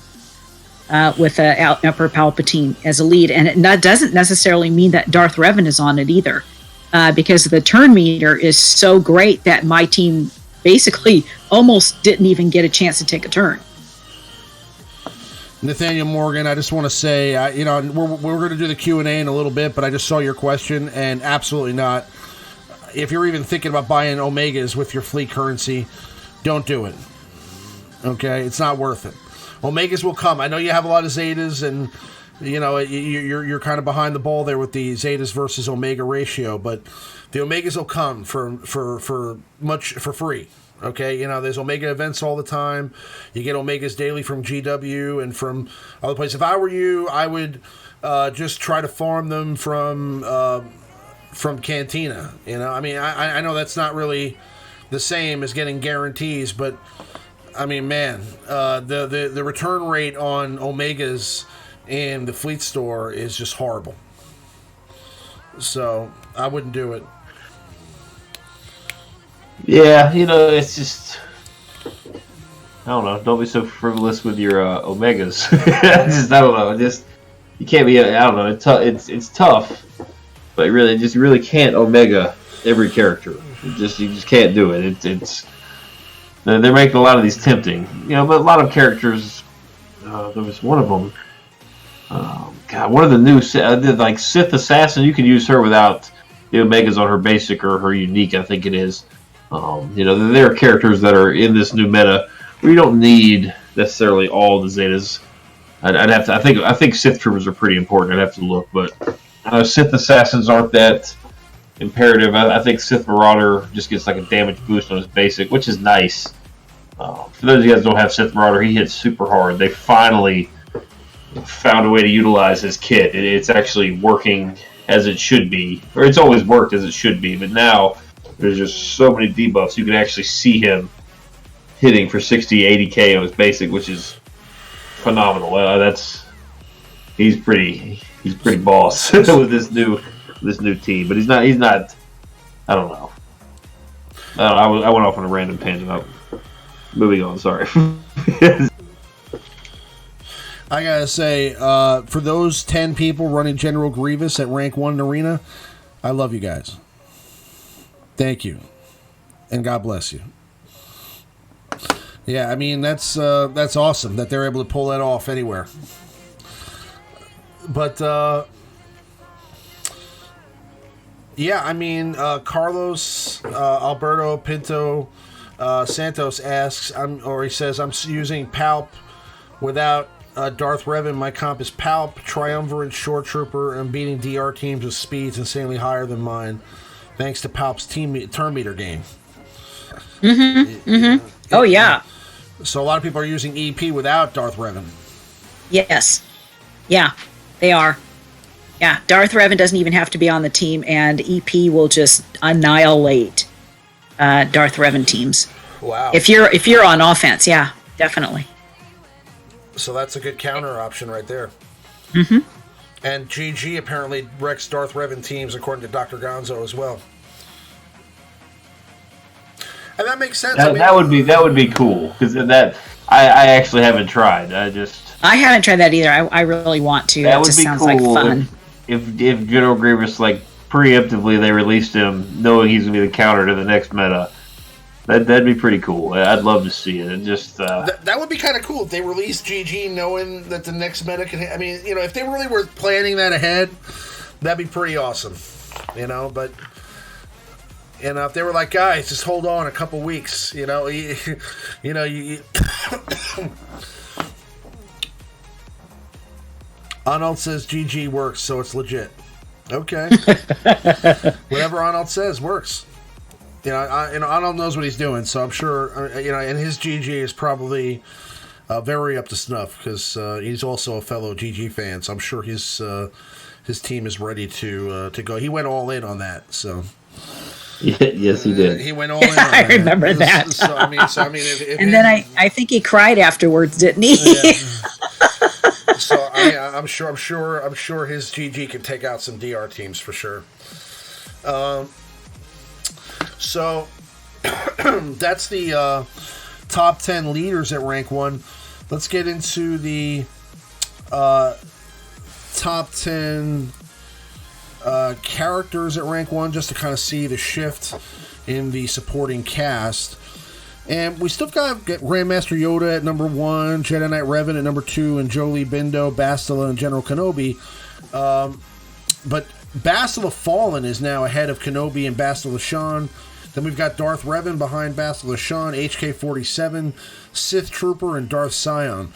with Emperor Palpatine as a lead. And that doesn't necessarily mean that Darth Revan is on it either, because the turn meter is so great that my team basically almost didn't even get a chance to take a turn.
Nathaniel Morgan, I just want to say, we're going to do the Q&A in a little bit, but I just saw your question, and absolutely not. If you're even thinking about buying Omegas with your fleet currency, don't do it. Okay? It's not worth it. Omegas will come. I know you have a lot of Zetas, and you're kind of behind the ball there with the Zetas versus Omega ratio, but the Omegas will come for free. Okay, there's Omega events all the time. You get Omegas daily from GW and from other places. If I were you, I would just try to farm them from Cantina. I mean, I know that's not really the same as getting guarantees, but I mean, man, the return rate on Omegas in the Fleet Store is just horrible. So I wouldn't do it.
Yeah, it's just, I don't know. Don't be so frivolous with your Omegas. I don't know. You can't be. I don't know. It's tough, but you really can't Omega every character. You just can't do it. They're making a lot of these tempting. But a lot of characters. There was one of them. One of the new like Sith Assassin. You can use her without the Omegas on her basic or her unique. I think it is. There are characters that are in this new meta where you don't need necessarily all the Zetas. I'd have to. I think Sith Troopers are pretty important. I'd have to look, but Sith Assassins aren't that imperative. I think Sith Marauder just gets like a damage boost on his basic, which is nice. For those of you guys who don't have Sith Marauder, he hits super hard. They finally found a way to utilize his kit. It's actually working as it should be, or it's always worked as it should be, but now there's just so many debuffs. You can actually see him hitting for 60, 80k on his basic, which is phenomenal. He's pretty boss with this new team, but he's not. I don't know. I went off on a random tangent. Moving on, sorry.
I gotta say, for those 10 people running General Grievous at rank 1 Arena, I love you guys. Thank you. And God bless you. Yeah, I mean, that's awesome that they're able to pull that off anywhere. But, yeah, I mean, Carlos Alberto Pinto Santos asks, he says, I'm using Palp without Darth Revan. My comp is Palp, Triumvirate, Short Trooper, and beating DR teams with speeds insanely higher than mine, thanks to Palp's turn meter game.
Oh, yeah.
So a lot of people are using EP without Darth Revan.
Yes. Yeah, they are. Yeah, Darth Revan doesn't even have to be on the team, and EP will just annihilate Darth Revan teams.
Wow.
If you're on offense, yeah, definitely.
So that's a good counter option right there. Mm-hmm. And GG apparently wrecks Darth Revan teams, according to Dr. Gonzo as well. And that makes sense.
That would be cool, because that I actually haven't tried. I
haven't tried that either. I really want to.
That
it
would
just
be
sounds
cool
like fun.
If General Grievous, like, preemptively they released him knowing he's gonna be the counter to the next meta. That'd be pretty cool. I'd love to see it.
That would be kind of cool if they released GG knowing that the next meta can. I mean, if they really were planning that ahead, that'd be pretty awesome. But if they were like, guys, just hold on a couple weeks. Arnold says GG works, so it's legit. Okay, whatever Arnold says works. Arnold knows what he's doing, so I'm sure, and his GG is probably very up to snuff, because he's also a fellow GG fan, so I'm sure his team is ready to go. He went all in on that, so.
Yes, he did.
He went all in on that.
I remember that. And then I think he cried afterwards, didn't he?
Yeah. So I'm sure his GG can take out some DR teams for sure. So that's the top 10 leaders at rank 1. Let's get into the top 10 characters at rank 1, just to kind of see the shift in the supporting cast. And we still got Grandmaster Yoda at number 1, Jedi Knight Revan at number 2, and Jolie Bindo, Bastila, and General Kenobi. But Bastila Fallen is now ahead of Kenobi and Bastila Shan. Then we've got Darth Revan behind Bastila Shan, HK-47, Sith Trooper, and Darth Sion.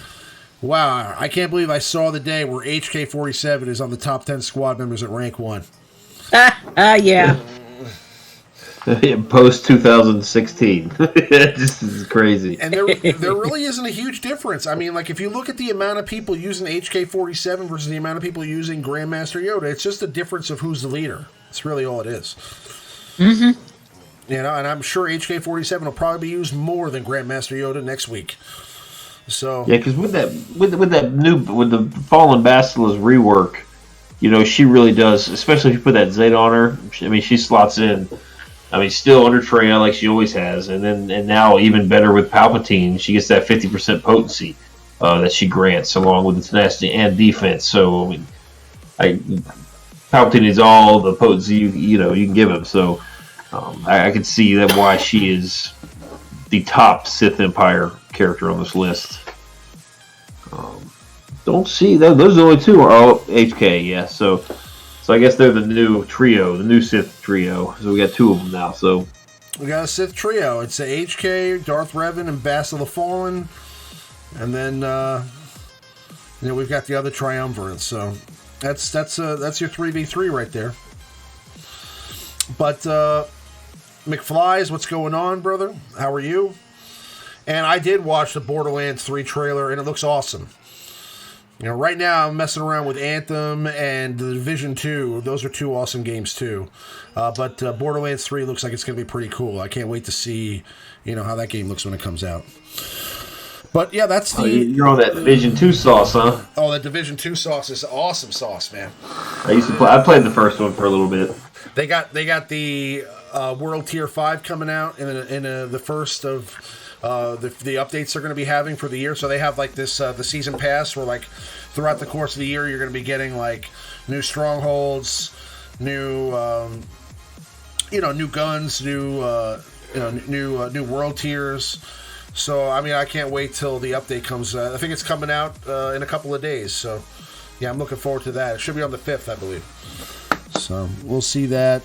Wow, I can't believe I saw the day where HK-47 is on the top 10 squad members at rank 1.
Yeah.
Post 2016. This is crazy.
And there really isn't a huge difference. I mean, like, if you look at the amount of people using HK-47 versus the amount of people using Grandmaster Yoda, it's just a difference of who's the leader. That's really all it is.
Mm-hmm.
And I'm sure HK-47 will probably be used more than Grandmaster Yoda next week. So
yeah, because with the Fallen Bastila's rework, she really does. Especially if you put that Zeta on her. I mean, she slots in. I mean, still under Traya like she always has, and now even better with Palpatine, she gets that 50% potency that she grants along with the tenacity and defense. So I mean, Palpatine needs all the potency you can give him. So I can see that why she is the top Sith Empire character on this list. Don't see those are the only two are all HK. Yeah, so I guess they're the new trio, the new Sith trio. So we got two of them now. So
we got a Sith trio. It's a HK, Darth Revan, and Bastila Fallen, and then we've got the other triumvirate. So that's your 3v3 right there. But McFly's, what's going on, brother? How are you? And I did watch the Borderlands 3 trailer, and it looks awesome. Right now I'm messing around with Anthem and The Division 2. Those are two awesome games too. But Borderlands 3 looks like it's going to be pretty cool. I can't wait to see, how that game looks when it comes out. But yeah, that's the.
You're on that Division 2 sauce, huh?
Oh, that Division 2 sauce is awesome sauce, man.
I played the first one for a little bit.
They got the World Tier 5 coming out in the first of the updates they're going to be having for the year. So they have like this the season pass where like throughout the course of the year you're going to be getting like new strongholds, new new guns, new world tiers. So I mean I can't wait till the update comes. I think it's coming out in a couple of days. So yeah, I'm looking forward to that. It should be on the 5th, I believe. So we'll see that.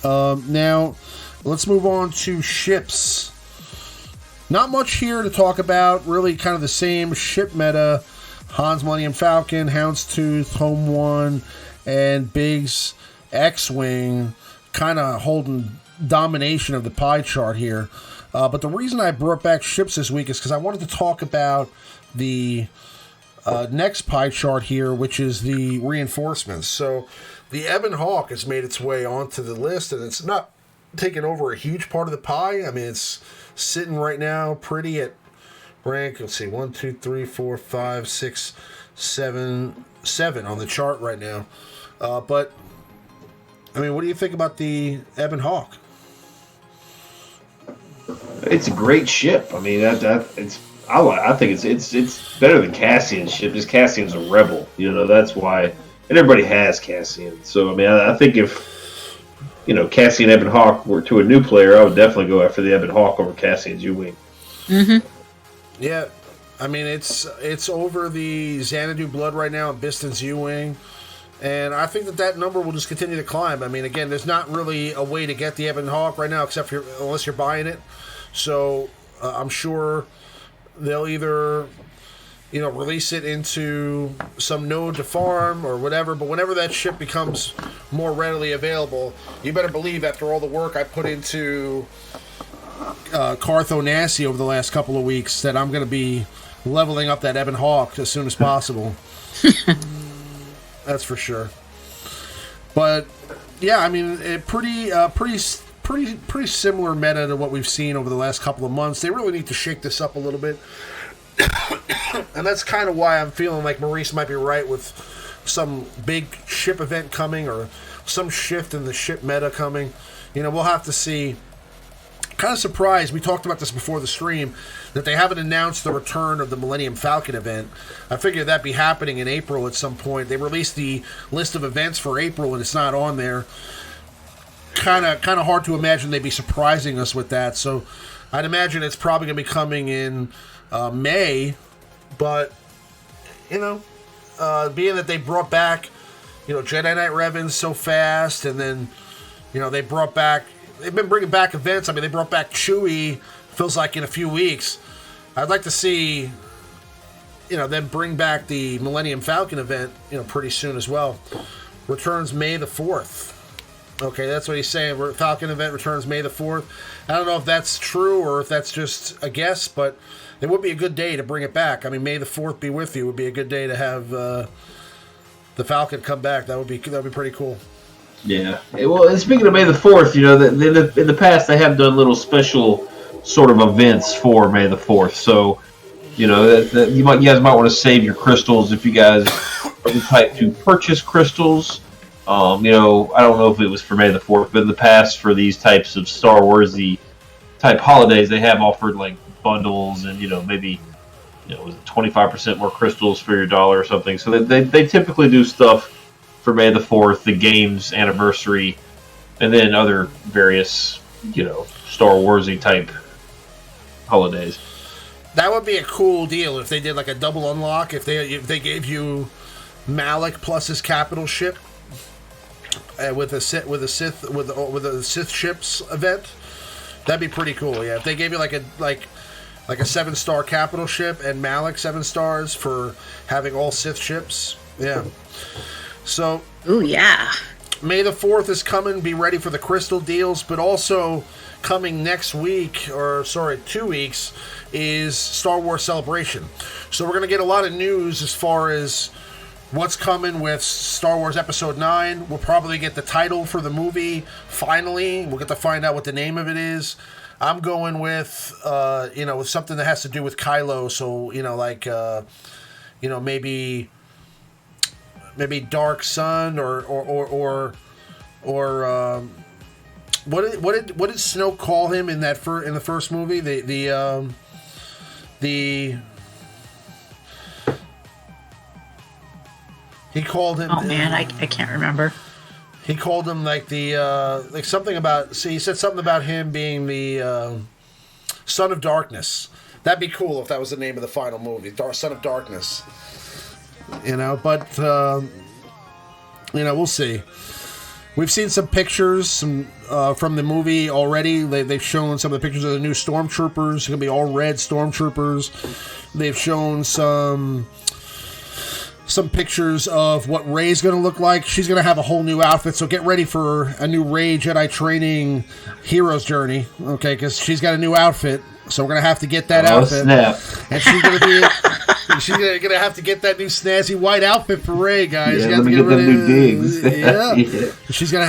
Now, let's move on to ships. Not much here to talk about. Really kind of the same ship meta. Han's Millennium Falcon, Houndstooth, Home One, and Biggs X-Wing kind of holding domination of the pie chart here. But the reason I brought back ships this week is because I wanted to talk about the next pie chart here, which is the reinforcements. So the Ebon Hawk has made its way onto the list, and it's not taking over a huge part of the pie. I mean, it's sitting right now pretty at rank, let's see, 1, 2, 3, 4, 5, 6, 7 on the chart right now. But, I mean, what do you think about the Ebon Hawk?
It's a great ship. I mean, I think it's better than Cassian's ship. Just Cassian's a rebel. That's why. And everybody has Cassian. So, I mean, I think if, Cassian Ebon Hawk were to a new player, I would definitely go after the Ebon Hawk over Cassian's U-Wing.
Mm-hmm.
Yeah. I mean, it's over the Xanadu Blood right now and Biston's U-Wing. And I think that number will just continue to climb. I mean, again, there's not really a way to get the Ebon Hawk right now unless you're buying it. So, I'm sure they'll either release it into some node to farm or whatever. But whenever that ship becomes more readily available, you better believe after all the work I put into Cartho Nassi over the last couple of weeks that I'm going to be leveling up that Ebon Hawk as soon as possible. That's for sure. But yeah, I mean, pretty similar meta to what we've seen over the last couple of months. They really need to shake this up a little bit. And that's kind of why I'm feeling like Maurice might be right with some big ship event coming or some shift in the ship meta coming. We'll have to see. Kind of surprised, we talked about this before the stream, that they haven't announced the return of the Millennium Falcon event. I figured that'd be happening in April at some point. They released the list of events for April and it's not on there. Kind of hard to imagine they'd be surprising us with that. So I'd imagine it's probably going to be coming in May, but being that they brought back Jedi Knight Revan so fast, and then they've been bringing back events. I mean, they brought back Chewie, feels like in a few weeks. I'd like to see them bring back the Millennium Falcon event pretty soon as well. Returns May the 4th. Okay, that's what he's saying. Falcon event returns May the 4th. I don't know if that's true or if that's just a guess, but it would be a good day to bring it back. I mean, May the 4th be with you would be a good day to have the Falcon come back. That would be pretty cool.
Yeah. Well, and speaking of May the 4th, in the past they have done little special sort of events for May the 4th. So, you guys might want to save your crystals if you guys are the type to purchase crystals. I don't know if it was for May the 4th, but in the past for these types of Star Warsy type holidays, they have offered like bundles and maybe 25% more crystals for your $1 or something. So they typically do stuff for May the 4th, the game's anniversary, and then other various Star Warsy type holidays.
That would be a cool deal if they did like a double unlock. If they gave you Malak plus his capital ship. With a Sith ships event, that'd be pretty cool. Yeah, if they gave you like a 7-star capital ship and Malak 7 stars for having all Sith ships. Yeah. So.
Ooh yeah.
May the 4th is coming. Be ready for the crystal deals, but also coming next week, 2 weeks, is Star Wars Celebration. So we're gonna get a lot of news as far as what's coming with Star Wars Episode 9. We'll probably get the title for the movie, finally. We'll get to find out what the name of it is. I'm going with, with something that has to do with Kylo. So, maybe Dark Sun or what did Snoke call him in that in the first movie? He called him.
Oh man, I can't remember.
He called him like something about. See, he said something about him being the Son of Darkness. That'd be cool if that was the name of the final movie, Son of Darkness. But we'll see. We've seen some pictures from the movie already. They've shown some of the pictures of the new stormtroopers. It's going to be all red stormtroopers. They've shown some pictures of what Rey's going to look like. She's going to have a whole new outfit, so get ready for a new Rey Jedi training hero's journey, okay? Because she's got a new outfit, so we're going to have to get that outfit.
Snap.
And she's going to be... She's gonna have to get that new snazzy white outfit for Rey, guys.
Yeah, let me get them new digs.
Yeah.
Yeah.
She's gonna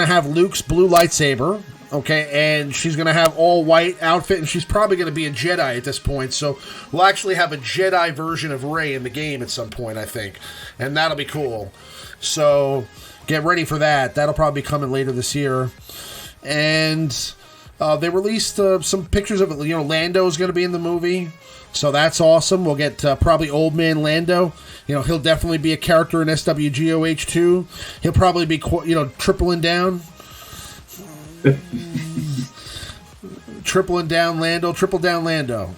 have Luke's blue lightsaber, okay, and she's gonna have all white outfit, and she's probably gonna be a Jedi at this point. So we'll actually have a Jedi version of Rey in the game at some point, I think, and that'll be cool. So get ready for that. That'll probably be coming later this year, and they released some pictures of it. Lando's gonna be in the movie. So that's awesome. We'll get probably Old Man Lando. He'll definitely be a character in SWGOH 2. He'll probably be, tripling down. Tripling down Lando. Triple down Lando.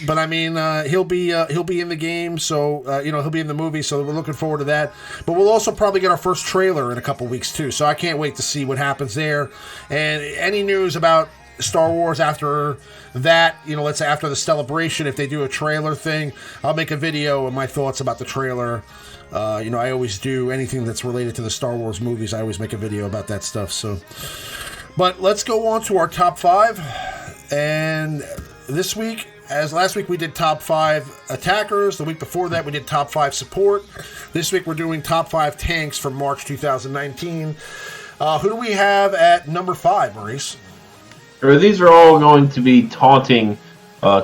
But I mean, he'll be in the game. So he'll be in the movie. So we're looking forward to that. But we'll also probably get our first trailer in a couple weeks too. So I can't wait to see what happens there. And any news about Star Wars after that, let's say after the celebration, if they do a trailer thing, I'll make a video of my thoughts about the trailer. I always do anything that's related to the Star Wars movies. I always make a video about that stuff. So, but let's go on to our top 5. And this week, as last week we did top 5 attackers. The week before that we did top 5 support. This week we're doing top 5 tanks from March 2019. Who do we have at number 5, Maurice?
These are all going to be taunting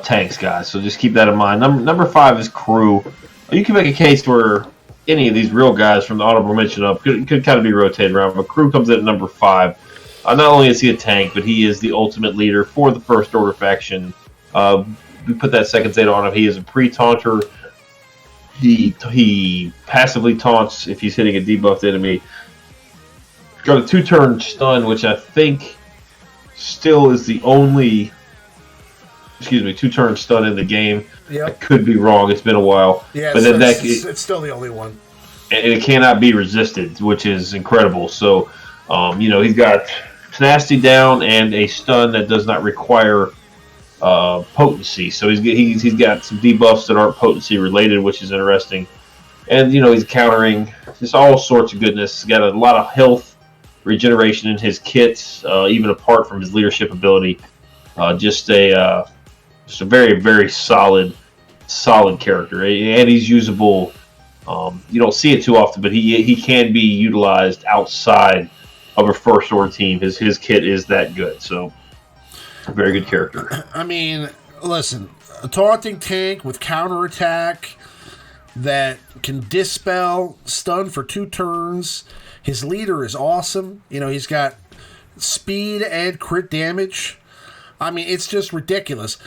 tanks, guys, so just keep that in mind. Number 5 is crew. You can make a case where any of these real guys from the honorable mention up could kind of be rotated around, but crew comes in at number 5. Not only is he a tank, but he is the ultimate leader for the First Order faction. We put that second Zeta on him. He is a pre-taunter. He passively taunts if he's hitting a debuffed enemy. Got a 2-turn stun, which I think still is the only 2-turn stun in the game.
Yep.
I could be wrong. It's been a while.
Yeah,
but
it's still the only one.
And it cannot be resisted, which is incredible. So, he's got tenacity down and a stun that does not require potency. So he's got some debuffs that aren't potency related, which is interesting. And, he's countering just all sorts of goodness. He's got a lot of health regeneration in his kits, even apart from his leadership ability. Just a very, very solid character, and he's usable. You don't see it too often, but he can be utilized outside of a First Order team. His kit is that good, so very good character.
I mean, listen, a taunting tank with counterattack that can dispel, stun for 2 turns. His leader is awesome. He's got speed and crit damage. I mean, it's just ridiculous.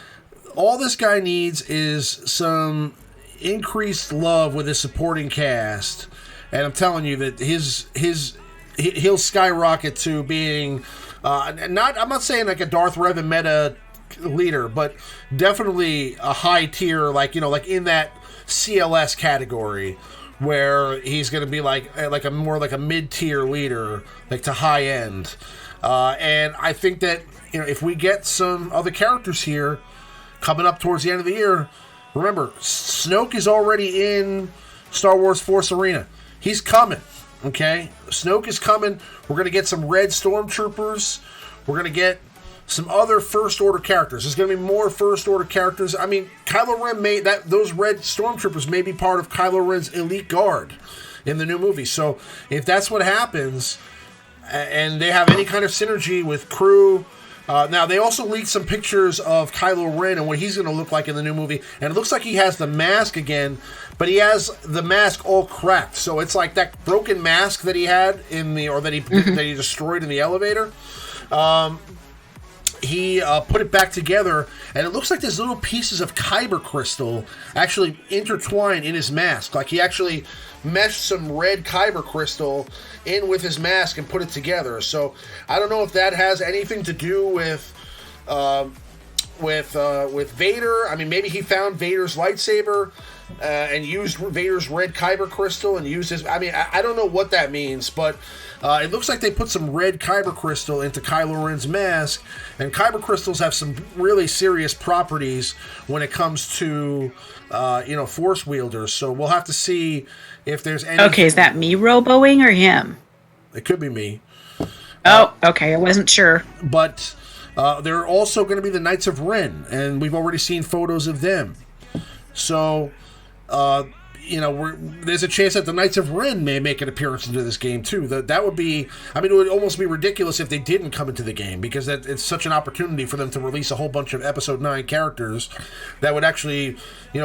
All this guy needs is some increased love with his supporting cast. And I'm telling you that he'll skyrocket to being I'm not saying like a Darth Revan meta leader, but definitely a high tier, like in that CLS category, where he's going to be like a more like a mid-tier leader, like to high end. And I think that if we get some other characters here coming up towards the end of the year, remember Snoke is already in Star Wars Force Arena. He's coming. Okay, Snoke is coming. We're going to get some red stormtroopers. We're going to get some other First Order characters. There's going to be more First Order characters. I mean, Kylo Ren those red stormtroopers may be part of Kylo Ren's elite guard in the new movie. So if that's what happens, and they have any kind of synergy with crew, Now, they also leaked some pictures of Kylo Ren and what he's going to look like in the new movie. And it looks like he has the mask again, but he has the mask all cracked. So it's like that broken mask that he had that he destroyed in the elevator. He put it back together, and it looks like there's little pieces of kyber crystal actually intertwined in his mask. Like he actually meshed some red kyber crystal in with his mask and put it together. So I don't know if that has anything to do with Vader. I mean, maybe he found Vader's lightsaber and used Vader's red kyber crystal and used his. I mean, I don't know what that means, but it looks like they put some red kyber crystal into Kylo Ren's mask, and kyber crystals have some really serious properties when it comes to force wielders. So we'll have to see if there's any.
Okay, is that me roboing or him?
It could be me.
Oh, okay, I wasn't sure.
But there are also going to be the Knights of Ren, and we've already seen photos of them. So, there's a chance that the Knights of Ren may make an appearance into this game too. That would be, I mean, it would almost be ridiculous if they didn't come into the game, because it's such an opportunity for them to release a whole bunch of Episode 9 characters that would actually,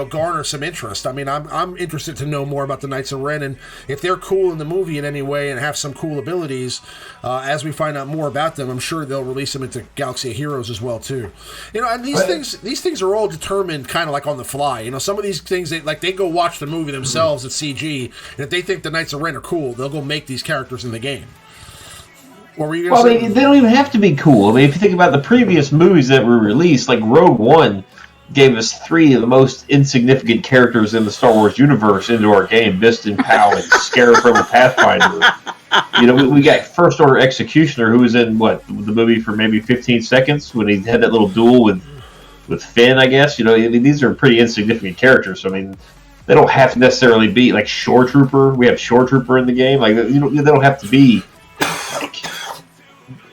garner some interest. I mean, I'm interested to know more about the Knights of Ren, and if they're cool in the movie in any way and have some cool abilities, as we find out more about them, I'm sure they'll release them into Galaxy of Heroes as well too. And these things are all determined kind of like on the fly. Some of these things they go watch the movie themselves at CG, and if they think the Knights of Ren are cool, they'll go make these characters in the game. What were you going to say?
I mean, they don't even have to be cool. I mean, if you think about the previous movies that were released, like Rogue One gave us 3 of the most insignificant characters in the Star Wars universe into our game: Viston, Pow, and Scarab Rebel Pathfinder. We got First Order Executioner, who was in the movie for maybe 15 seconds when he had that little duel with Finn, I guess. These are pretty insignificant characters. So, I mean, they don't have to necessarily be like Shore Trooper. We have Shore Trooper in the game. Like, they don't have to be like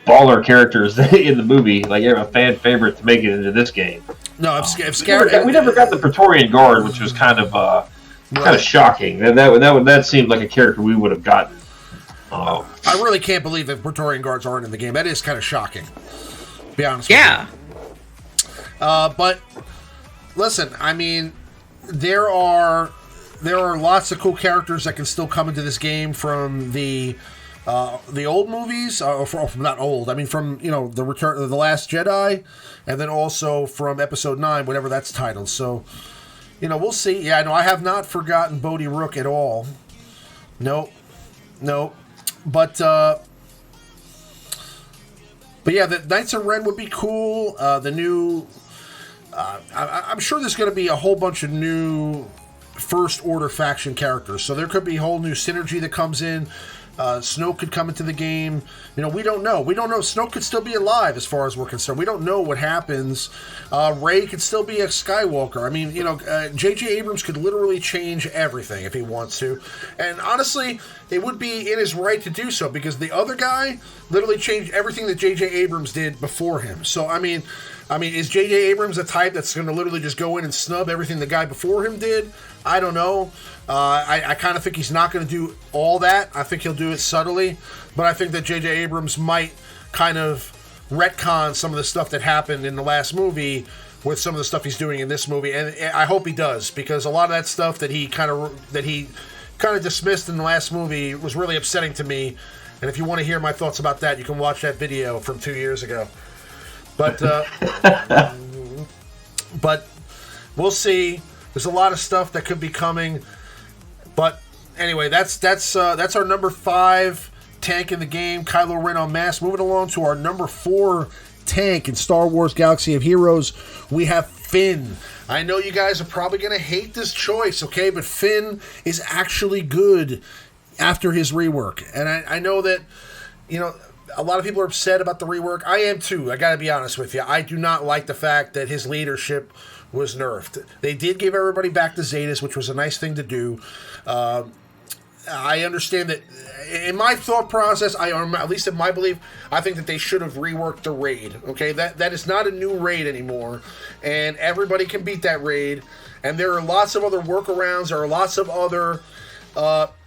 baller characters in the movie. Like, you're a fan favorite to make it into this game.
No, if Scarab,
we never got the Praetorian Guard, which was kind of shocking. That seemed like a character we would have gotten.
I really can't believe that Praetorian Guards aren't in the game. That is kind of shocking, to be honest with you. But listen, I mean, there are lots of cool characters that can still come into this game from the old movies, not old. I mean, from the Return of the Last Jedi, and then also from Episode 9, whatever that's titled. So, we'll see. Yeah, no, I have not forgotten Bodhi Rook at all. No. But yeah, the Knights of Ren would be cool. The new, I'm sure there's going to be a whole bunch of new First Order faction characters. So there could be a whole new synergy that comes in. Snoke could come into the game. We don't know. Snoke could still be alive as far as we're concerned. We don't know what happens. Rey could still be a Skywalker. I mean, J.J. Abrams could literally change everything if he wants to. And honestly, it would be in his right to do so, because the other guy literally changed everything that J.J. Abrams did before him. So, I mean, is J.J. Abrams the type that's going to literally just go in and snub everything the guy before him did? I don't know. I kind of think he's not going to do all that. I think he'll do it subtly. But I think that J.J. Abrams might kind of retcon some of the stuff that happened in the last movie with some of the stuff he's doing in this movie. And I hope he does, because a lot of that stuff that he kind of dismissed in the last movie was really upsetting to me. And if you want to hear my thoughts about that, you can watch that video from 2 years ago. But but we'll see. There's a lot of stuff that could be coming. But anyway, that's our number 5 tank in the game, Kylo Ren en masse. Moving along to our number 4 tank in Star Wars Galaxy of Heroes, we have Finn. I know you guys are probably going to hate this choice, okay? But Finn is actually good after his rework. And I know that, a lot of people are upset about the rework. I am too, I got to be honest with you. I do not like the fact that his leadership was nerfed. They did give everybody back to Zetas, which was a nice thing to do. I understand that in my thought process, or at least in my belief, I think that they should have reworked the raid. Okay, that is not a new raid anymore, and everybody can beat that raid. And there are lots of other workarounds. There are lots of other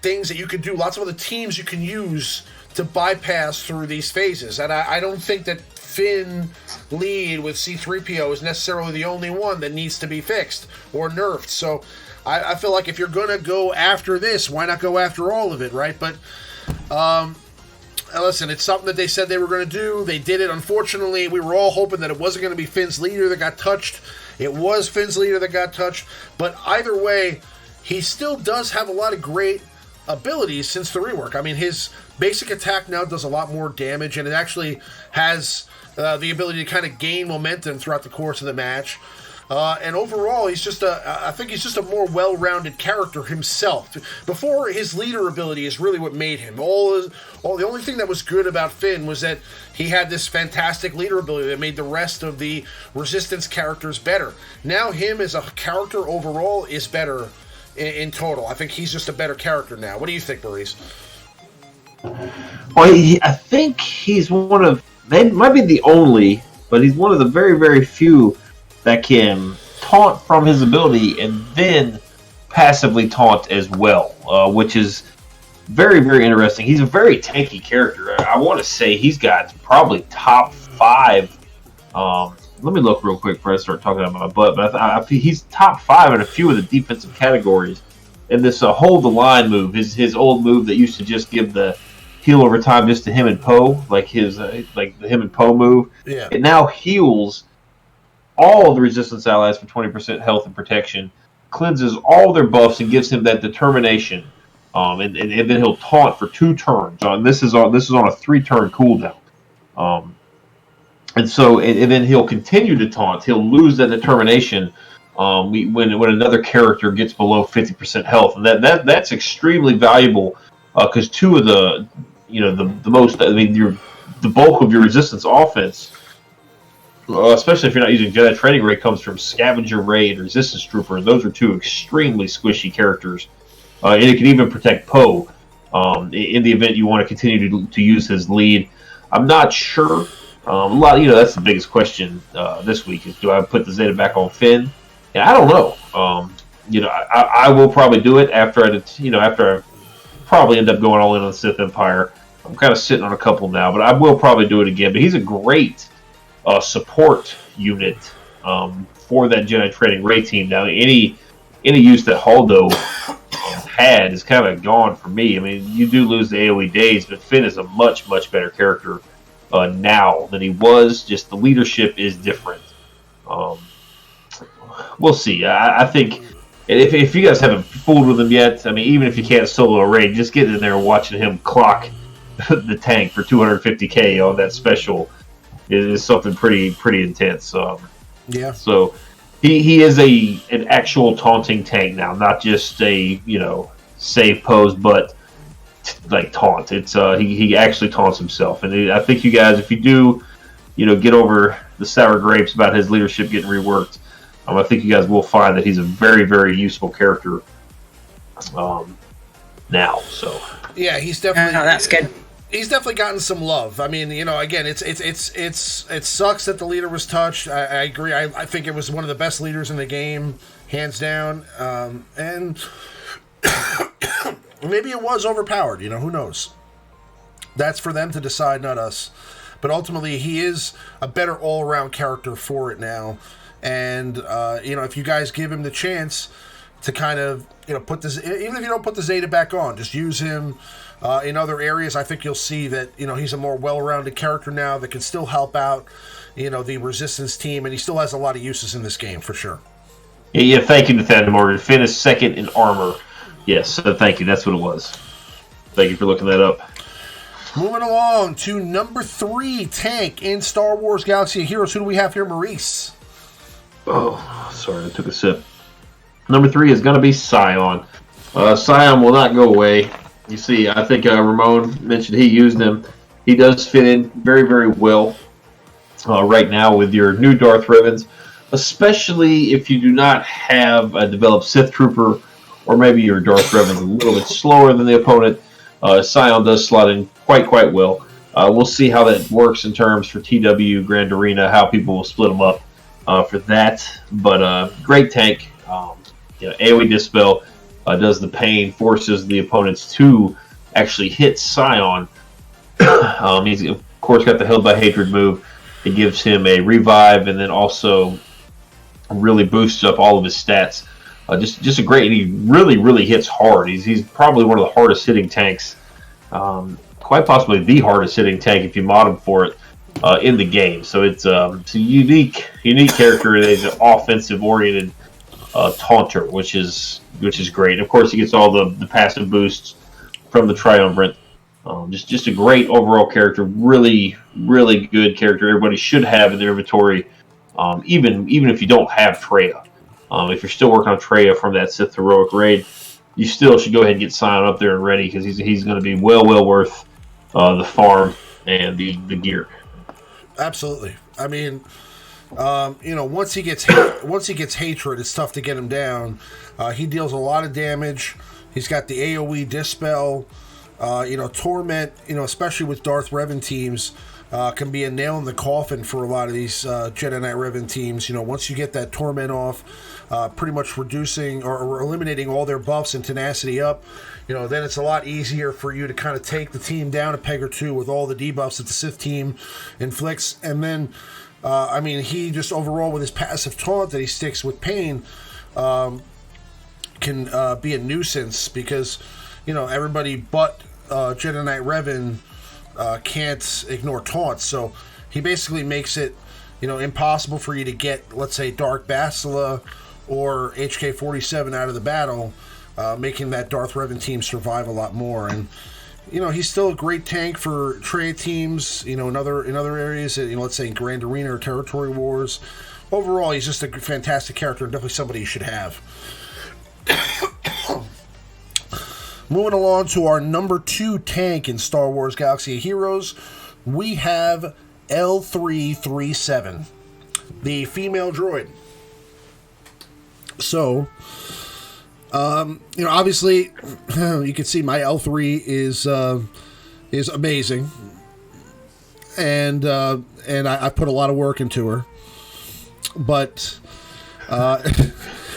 things that you can do, lots of other teams you can use to bypass through these phases. And I don't think that Finn lead with C-3PO is necessarily the only one that needs to be fixed or nerfed. So I feel like if you're going to go after this, why not go after all of it, right? But listen, it's something that they said they were going to do. They did it. Unfortunately, we were all hoping that it wasn't going to be Finn's leader that got touched. It was Finn's leader that got touched. But either way, he still does have a lot of great abilities since the rework. I mean, his basic attack now does a lot more damage, and it actually has the ability to kind of gain momentum throughout the course of the match. And overall, I think he's just a more well-rounded character himself. Before, his leader ability is really what made him. The only thing that was good about Finn was that he had this fantastic leader ability that made the rest of the Resistance characters better. Now, him as a character overall is better in total. I think he's just a better character now. What do you think, Maurice?
Well, I think he's one of, might be the only, but he's one of the very, very few that can taunt from his ability and then passively taunt as well, which is very, very interesting. He's a very tanky character. I want to say he's got probably top 5. Let me look real quick before I start talking about my butt, but I think he's top 5 in a few of the defensive categories. And this hold the line move, his old move that used to just give the heal over time just to him and Poe, like his like the him and Poe move. Yeah. It now heals all the Resistance allies for 20% health and protection, cleanses all their buffs, and gives him that determination. And then he'll taunt for 2 turns. This is on a 3-turn cooldown. And then he'll continue to taunt. He'll lose that determination when another character gets below 50% health, and that's extremely valuable because 2 of the bulk of your Resistance offense, especially if you're not using Jedi Training Ray, comes from Scavenger Ray and Resistance Trooper, and those are 2 extremely squishy characters. And it can even protect Poe in the event you want to continue to use his lead. I'm not sure. That's the biggest question this week is, do I put the Zeta back on Finn? Yeah, I don't know. I will probably do it after I probably end up going all in on the Sith Empire. I'm kind of sitting on a couple now, but I will probably do it again. But he's a great support unit for that Jedi Training Ray team. Now, any use that Haldo had is kind of gone for me. I mean, you do lose the AoE days, but Finn is a much, much better character now than he was. Just the leadership is different. We'll see. I think if you guys haven't fooled with him yet, I mean, even if you can't solo a raid, just get in there and watching him clock the tank for 250k on that special is something pretty intense.
Yeah. So
he is an actual taunting tank now, not just a save pose, but like taunt. It's he actually taunts himself, and I think you guys, if you do, get over the sour grapes about his leadership getting reworked, I think you guys will find that he's a very, very useful character now. So
yeah, he's definitely.
Oh, that's good.
He's definitely gotten some love. I mean, again, it sucks that the leader was touched. I agree. I think it was one of the best leaders in the game, hands down. And maybe it was overpowered. Who knows? That's for them to decide, not us. But ultimately, he is a better all-around character for it now. And if you guys give him the chance to kind of put this, even if you don't put the Zeta back on, just use him in other areas, I think you'll see that he's a more well-rounded character now that can still help out the Resistance team, and he still has a lot of uses in this game for sure.
Yeah. Thank you, Nathaniel Morgan. Finn is second in armor. Yes, thank you. That's what it was. Thank you for looking that up.
Moving along to number 3 tank in Star Wars Galaxy of Heroes. Who do we have here, Maurice?
Oh, sorry, I took a sip. Number 3 is going to be Sion. Sion will not go away. You see, I think Ramon mentioned he used him. He does fit in very, very well right now with your new Darth Revans, especially if you do not have a developed Sith Trooper, or maybe your Darth Revan's a little bit slower than the opponent. Sion does slot in quite well. We'll see how that works in terms for TW Grand Arena, how people will split them up for that. But great tank. AoE Dispel. does the pain, forces the opponents to actually hit Sion. He's, of course, got the Held by Hatred move. It gives him a revive, and then also really boosts up all of his stats. Just a great. He really hits hard. He's probably one of the hardest hitting tanks, quite possibly the hardest hitting tank if you mod him for it in the game. So it's a unique character. He's an offensive oriented taunter, which is great. And of course, he gets all the passive boosts from the Triumvirate. Just a great overall character. Really good character. Everybody should have in their inventory, even if you don't have Traya. If you're still working on Traya from that Sith Heroic raid, you still should go ahead and get Sion up there and ready, because he's going to be well worth the farm and the gear.
Absolutely. I mean, once he gets hatred, it's tough to get him down. He deals a lot of damage. He's got the AoE dispel. Torment, especially with Darth Revan teams, can be a nail in the coffin for a lot of these Jedi Knight Revan teams. Once you get that Torment off, pretty much reducing or eliminating all their buffs and tenacity up, then it's a lot easier for you to kind of take the team down a peg or two with all the debuffs that the Sith team inflicts. And then, he just overall with his passive taunt that he sticks with pain can be a nuisance, because everybody but Jedi Knight Revan can't ignore taunts. So he basically makes it impossible for you to get, let's say, Dark Bastila or HK-47 out of the battle, making that Darth Revan team survive a lot more. And he's still a great tank for trade teams, in other areas, let's say in Grand Arena or Territory Wars. Overall, he's just a fantastic character and definitely somebody you should have. Moving along to our number 2 tank in Star Wars Galaxy of Heroes, we have L337, the female droid. So, obviously, you can see my L3 is amazing, and I put a lot of work into her, but.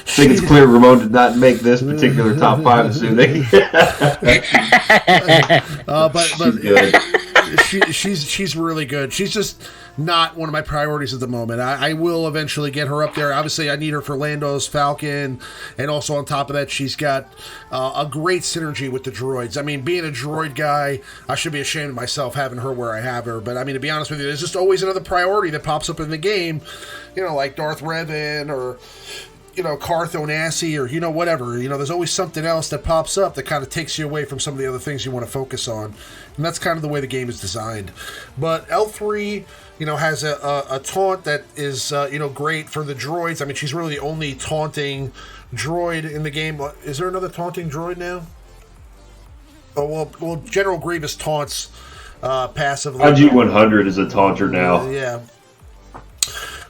I think it's clear Ramon did not make this particular top 5 assuming.
But she's really good. She's just not one of my priorities at the moment. I will eventually get her up there. Obviously, I need her for Lando's Falcon, and also on top of that, she's got a great synergy with the droids. I mean, being a droid guy, I should be ashamed of myself having her where I have her. But I mean, to be honest with you, there's just always another priority that pops up in the game. Like Darth Revan or Carth Onassi or, whatever. There's always something else that pops up that kind of takes you away from some of the other things you want to focus on. And that's kind of the way the game is designed. But L3, has a taunt that is, great for the droids. I mean, she's really the only taunting droid in the game. Is there another taunting droid now? Oh, well, General Grievous taunts passively.
IG-100 is a taunter now.
Yeah.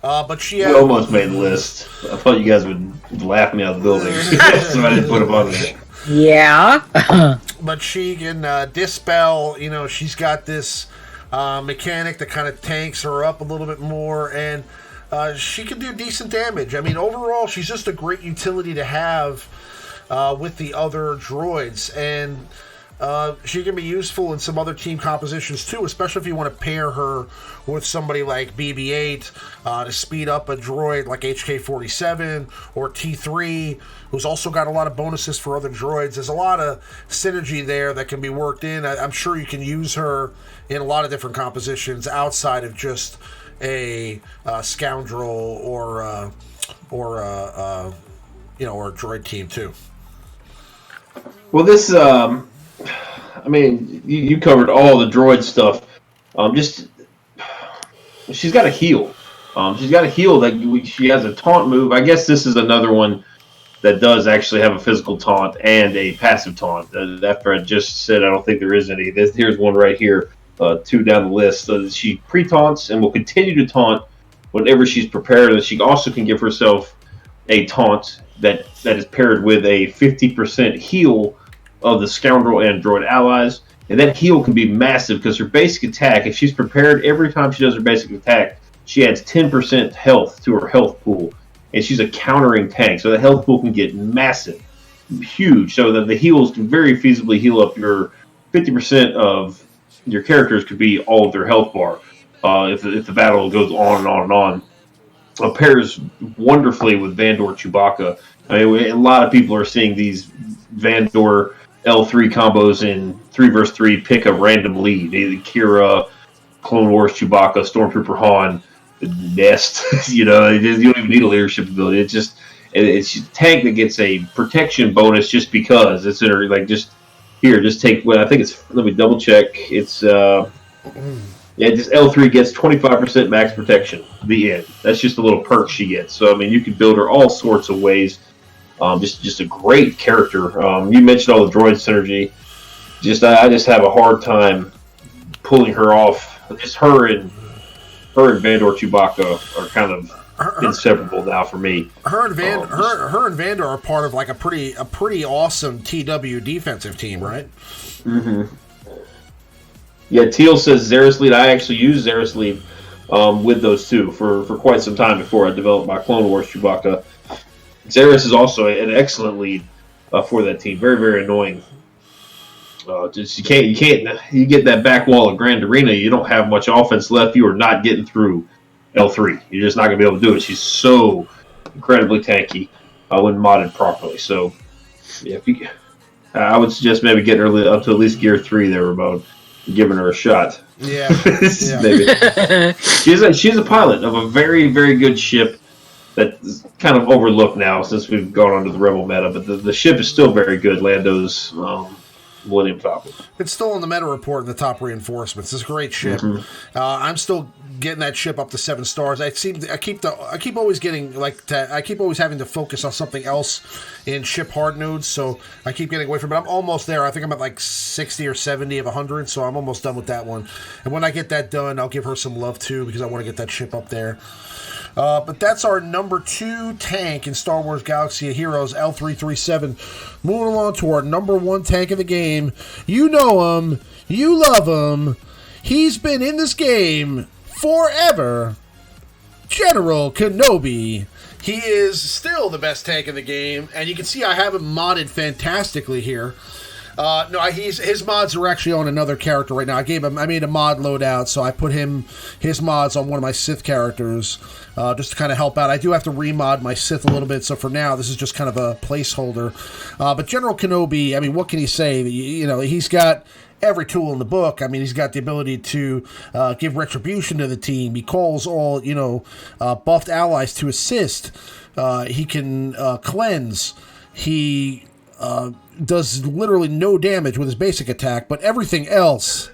But she
we almost made the list. I thought you guys would laugh me out of the building, so I didn't put them on there.
Yeah.
But she can dispel. She's got this mechanic that kind of tanks her up a little bit more, and she can do decent damage. I mean, overall, she's just a great utility to have with the other droids, and she can be useful in some other team compositions too, especially if you want to pair her with somebody like BB-8 to speed up a droid like HK-47 or T3, who's also got a lot of bonuses for other droids. There's a lot of synergy there that can be worked in. I'm sure you can use her in a lot of different compositions outside of just a scoundrel or a droid team too.
Well, this you covered all the droid stuff. She's got a heal. She's got a heal that she has a taunt move. I guess this is another one that does actually have a physical taunt and a passive taunt. After I just said I don't think there is any. Here's one right here, 2 down the list. So she pre-taunts and will continue to taunt whenever she's prepared. And she also can give herself a taunt that is paired with a 50% heal of the scoundrel and droid allies, and that heal can be massive because her basic attack, if she's prepared, every time she does her basic attack, she adds 10% health to her health pool, and she's a countering tank, so the health pool can get massive. huge. So that the heals can very feasibly heal up your 50% of your characters could be all of their health bar. If the battle goes on and on and on. Pairs wonderfully with Vandor Chewbacca. I mean, a lot of people are seeing these Vandor L3 combos in 3 versus 3. Pick a random lead, either Kira, Clone Wars Chewbacca, Stormtrooper Han, Nest. You don't even need a leadership ability. It's a tank that gets a protection bonus just because it's just take. Well, I think it's. Let me double check. It's. Just L3 gets 25% max protection. The end. That's just a little perk she gets. So I mean, you can build her all sorts of ways. Just a great character. You mentioned all the droid synergy. I just have a hard time pulling her off. Just her and Vandor Chewbacca are kind of inseparable now for me.
Her and Vandor are part of like a pretty awesome TW defensive team, right?
Mm-hmm. Yeah, Teal says Xeris Lead. I actually used Xeris Lead with those two for quite some time before I developed my Clone Wars Chewbacca. Xeris is also an excellent lead for that team. Very, very annoying. You get that back wall of Grand Arena, you don't have much offense left. You are not getting through L3. You're just not going to be able to do it. She's so incredibly tanky when modded properly. So, yeah, I would suggest maybe getting her up to at least Gear 3 there, Ramon. Giving her a shot.
Yeah.
Maybe. She's a pilot of a very, very good ship that's kind of overlooked now since we've gone onto the Rebel meta, but the ship is still very good, Lando's Millennium Falcon.
It's still in the meta report in the top reinforcements. It's a great ship. Mm-hmm. I'm still getting that ship up to 7 stars. I keep always having to focus on something else in ship hard nodes, so I keep getting away from it. I'm almost there. I think I'm at like 60 or 70 of 100, so I'm almost done with that one. And when I get that done, I'll give her some love too, because I want to get that ship up there. But that's our number 2 tank in Star Wars Galaxy of Heroes, L337. Moving along to our number 1 tank of the game. You know him. You love him. He's been in this game forever. General Kenobi. He is still the best tank in the game, and you can see I have him modded fantastically here. His mods are actually on another character right now. I made a mod loadout, so I put his mods on one of my Sith characters, just to kind of help out. I do have to remod my Sith a little bit, so for now, this is just kind of a placeholder. But General Kenobi, I mean, what can he say? He's got every tool in the book. I mean, he's got the ability to give retribution to the team. He calls all, buffed allies to assist. He can cleanse. He does literally no damage with his basic attack, but everything else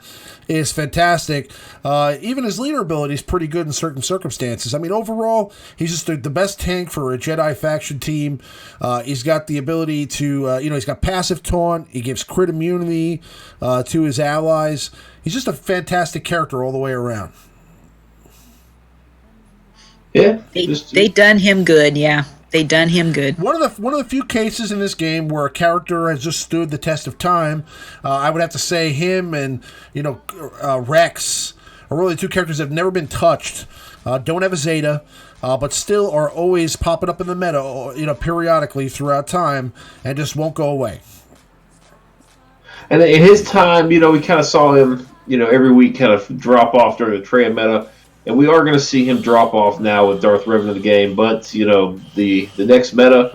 is fantastic. Even his leader ability is pretty good in certain circumstances. I mean, overall, he's just the best tank for a Jedi faction team. He's got the ability to, he's got passive taunt. He gives crit immunity to his allies. He's just a fantastic character all the way around.
Yeah,
they done him good. Yeah. They done him good.
One of the few cases in this game where a character has just stood the test of time, I would have to say him and Rex are really 2 characters that have never been touched. Don't have a Zeta, but still are always popping up in the meta, periodically throughout time, and just won't go away.
And in his time, we kind of saw him, every week kind of drop off during the Traya meta. And we are going to see him drop off now with Darth Revan in the game. But, the next meta,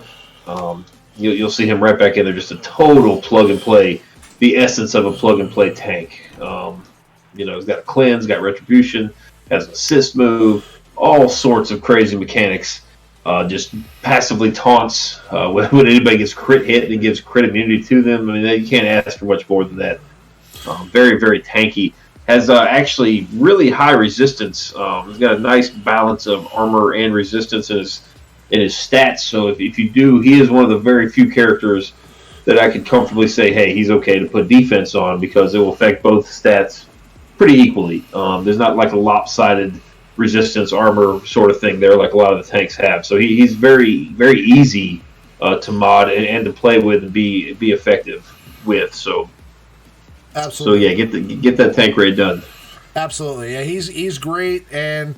you'll see him right back in there. Just a total plug-and-play, the essence of a plug-and-play tank. He's got a cleanse, got retribution, has an assist move, all sorts of crazy mechanics. Just passively taunts when anybody gets crit hit and he gives crit immunity to them. I mean, you can't ask for much more than that. Very, very tanky. Has actually really high resistance. He's got a nice balance of armor and resistance in his stats. So if you do, he is one of the very few characters that I could comfortably say, hey, he's okay to put defense on because it will affect both stats pretty equally. There's not like a lopsided resistance armor sort of thing there like a lot of the tanks have. So he's very, very easy to mod and to play with and be effective with. So.
Absolutely.
So yeah, get that tank raid done.
Absolutely, yeah, he's great, and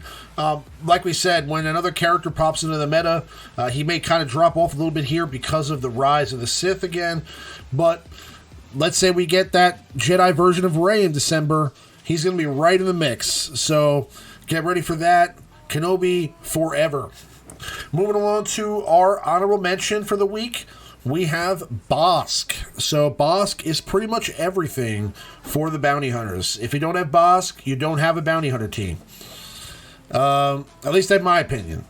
like we said, when another character pops into the meta, he may kind of drop off a little bit here because of the rise of the Sith again. But let's say we get that Jedi version of Rey in December, he's going to be right in the mix. So get ready for that. Kenobi forever. Moving along to our honorable mention for the week, we have Bossk. So Bossk is pretty much everything for the bounty hunters. If you don't have Bossk, you don't have a bounty hunter team. At least in my opinion.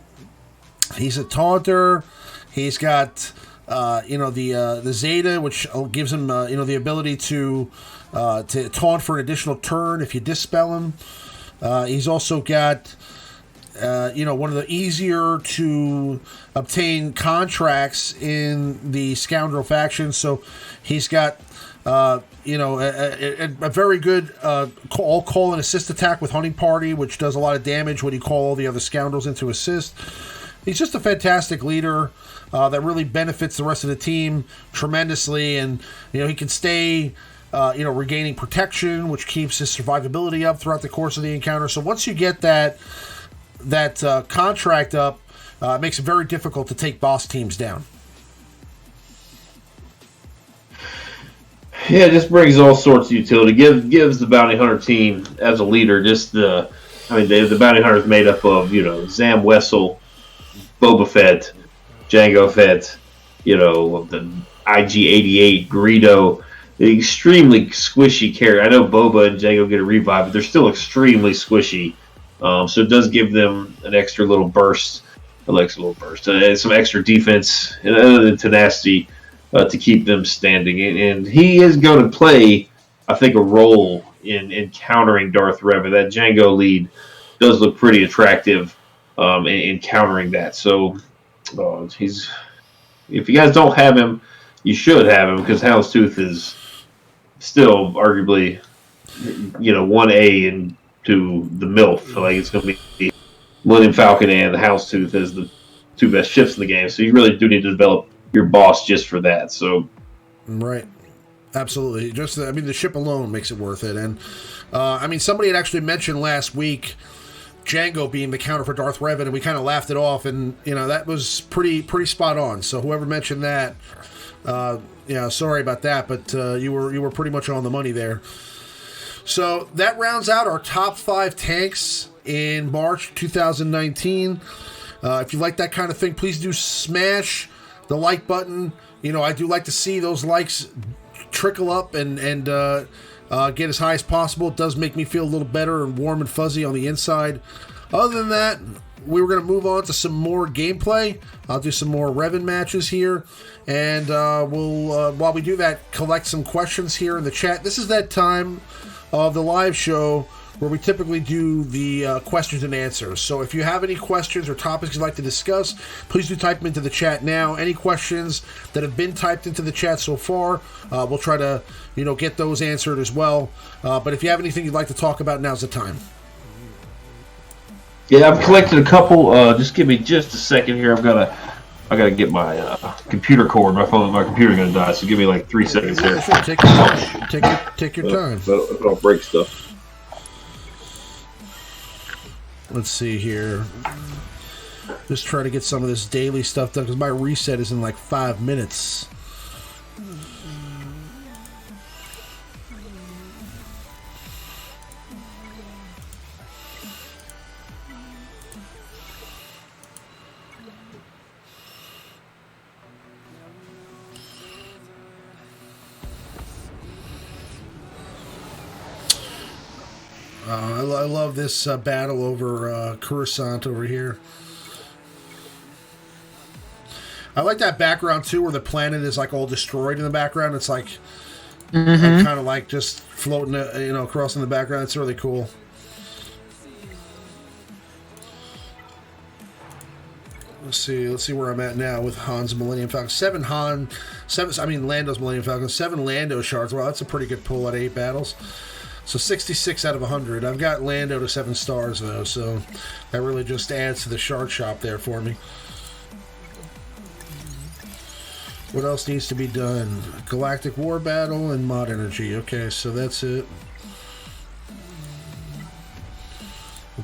He's a taunter. He's got the Zeta, which gives him the ability to taunt for an additional turn if you dispel him. He's also got one of the easier to obtain contracts in the Scoundrel faction. So he's got, a very good call and assist attack with Hunting Party, which does a lot of damage when you call all the other Scoundrels into assist. He's just a fantastic leader that really benefits the rest of the team tremendously. And, he can stay, regaining protection, which keeps his survivability up throughout the course of the encounter. So once you get that contract up, it makes it very difficult to take boss teams down.
Yeah, it just brings all sorts of utility. Gives the bounty hunter team as a leader the bounty hunter is made up of Zam Wessel, Boba Fett, Jango Fett, the IG-88, Greedo, the extremely squishy character. I know Boba and Jango get a revive, but they're still extremely squishy. So it does give them an extra little burst, and some extra defense and other tenacity to keep them standing. And he is going to play, I think, a role in countering Darth Revan. That Jango lead does look pretty attractive in countering that. So if you guys don't have him, you should have him, because Houndstooth is still arguably 1A and to the MILF. Like, it's going to be Millennium Falcon and the Houndstooth as the two best ships in the game. So you really do need to develop your boss just for that. So,
right, absolutely. The ship alone makes it worth it. And somebody had actually mentioned last week Jango being the counter for Darth Revan, and we kind of laughed it off. And that was pretty spot on. So whoever mentioned that, sorry about that, but you were pretty much on the money there. So that rounds out our top 5 tanks in March 2019. If you like that kind of thing, please do smash the like button. I do like to see those likes trickle up and get as high as possible. It does make me feel a little better and warm and fuzzy on the inside. Other than that, we were going to move on to some more gameplay. I'll do some more Revan matches here. And we'll, while we do that, collect some questions here in the chat. This is that time of the live show where we typically do the questions and answers. So if you have any questions or topics you'd like to discuss, please do type them into the chat now. Any questions that have been typed into the chat so far, we'll try to get those answered as well. But if you have anything you'd like to talk about, now's the time.
Yeah, I've collected a couple. Just give me just a second here. I gotta get my computer cord. My computer's gonna die. So give me like 3 seconds here.
Sure. Take your time. Take your time.
I don't break stuff.
Let's see here. Just try to get some of this daily stuff done, because my reset is in like 5 minutes. I love this battle over Coruscant over here. I like that background too, where the planet is like all destroyed in the background. It's like kind of like just floating, across in the background. It's really cool. Let's see where I'm at now with Han's Millennium Falcon. Lando's Millennium Falcon. 7 Lando shards. Wow, that's a pretty good pull at 8 battles. So 66 out of 100. I've got Lando to 7 stars, though, so that really just adds to the shard shop there for me. What else needs to be done? Galactic War Battle and Mod Energy. Okay, so that's it.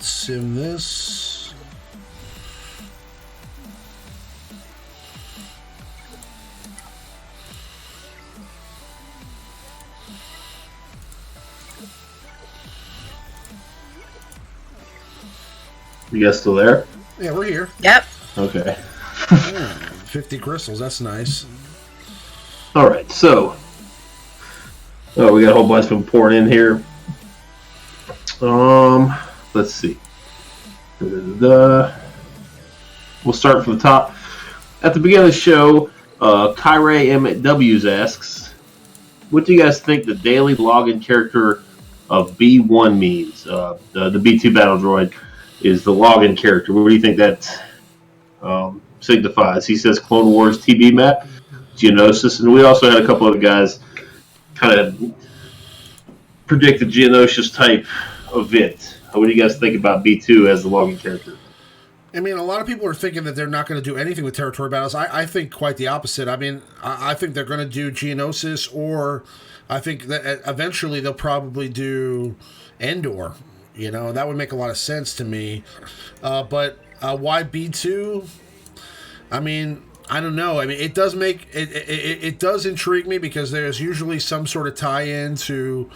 Let's sim this.
You guys still there?
Yeah, we're here.
Yep.
Okay.
50 crystals, that's nice.
All right, so we got a whole bunch of them pouring in here. Let's see. We'll start from the top. At the beginning of the show, Kyrie MWs asks, what do you guys think the daily login character of B1 means? The B2 battle droid is the login character. What do you think that signifies? He says Clone Wars TB map, Geonosis, and we also had a couple other guys kind of predict the Geonosis type event. What do you guys think about B2 as the login character?
I mean, a lot of people are thinking that they're not going to do anything with territory battles. I think quite the opposite. I mean, I think they're going to do Geonosis, or I think that eventually they'll probably do Endor. You know, that would make a lot of sense to me. But why B2? I mean, I don't know. I mean, it does make it does intrigue me because there's usually some sort of tie-in to,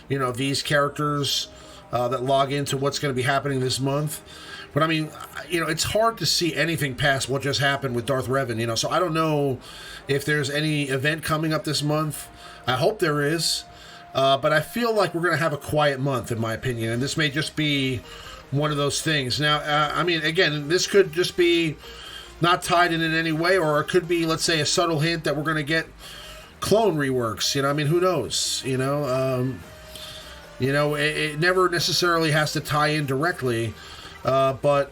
you know, these characters that log into what's going to be happening this month. But I mean, you know, it's hard to see anything past what just happened with Darth Revan. You know, so I don't know if there's any event coming up this month. I hope there is. But I feel like we're going to have a quiet month, in my opinion, and this may just be one of those things. Now, I mean, again, this could just be not tied in any way, or it could be, let's say, a subtle hint that we're going to get clone reworks. You know, I mean, who knows? You know, it never necessarily has to tie in directly, but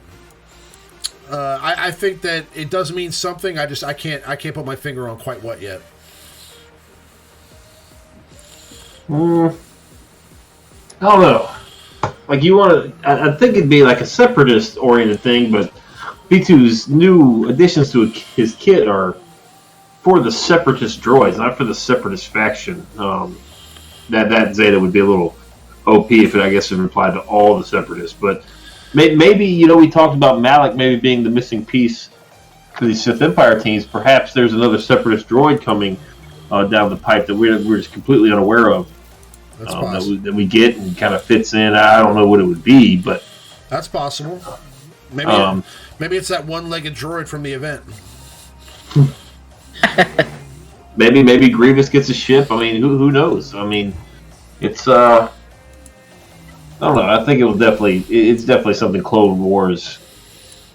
I think that it does mean something. I can't put my finger on quite what yet.
I don't know. Like, you want to... I think it'd be like a separatist-oriented thing, but B2's new additions to his kit are for the separatist droids, not for the separatist faction. That Zeta would be a little OP if it, I guess, it applied to all the separatists. But maybe, you know, we talked about Malak maybe being the missing piece for these Sith Empire teams. Perhaps there's another separatist droid coming down the pipe that we're just completely unaware of. That we get and kind of fits in. I don't know what it would be, but
that's possible. Maybe maybe it's that one-legged droid from the event.
maybe Grievous gets a ship. I mean, who knows? I mean, it's I don't know. I think it's definitely something Clone Wars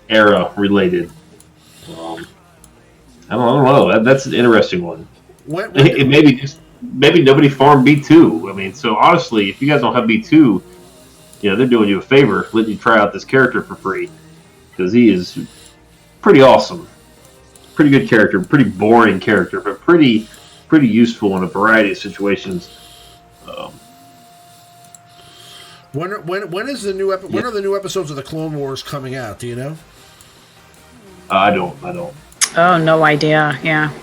era related. I don't know. That's an interesting one. Maybe nobody farmed B2. I mean, so honestly, if you guys don't have B2, you know, they're doing you a favor, letting you try out this character for free, because he is pretty awesome, pretty good character, pretty boring character, but pretty useful in a variety of situations.
When is the new when are the new episodes of the Clone Wars coming out? Do you know?
I don't.
Oh, no idea. Yeah.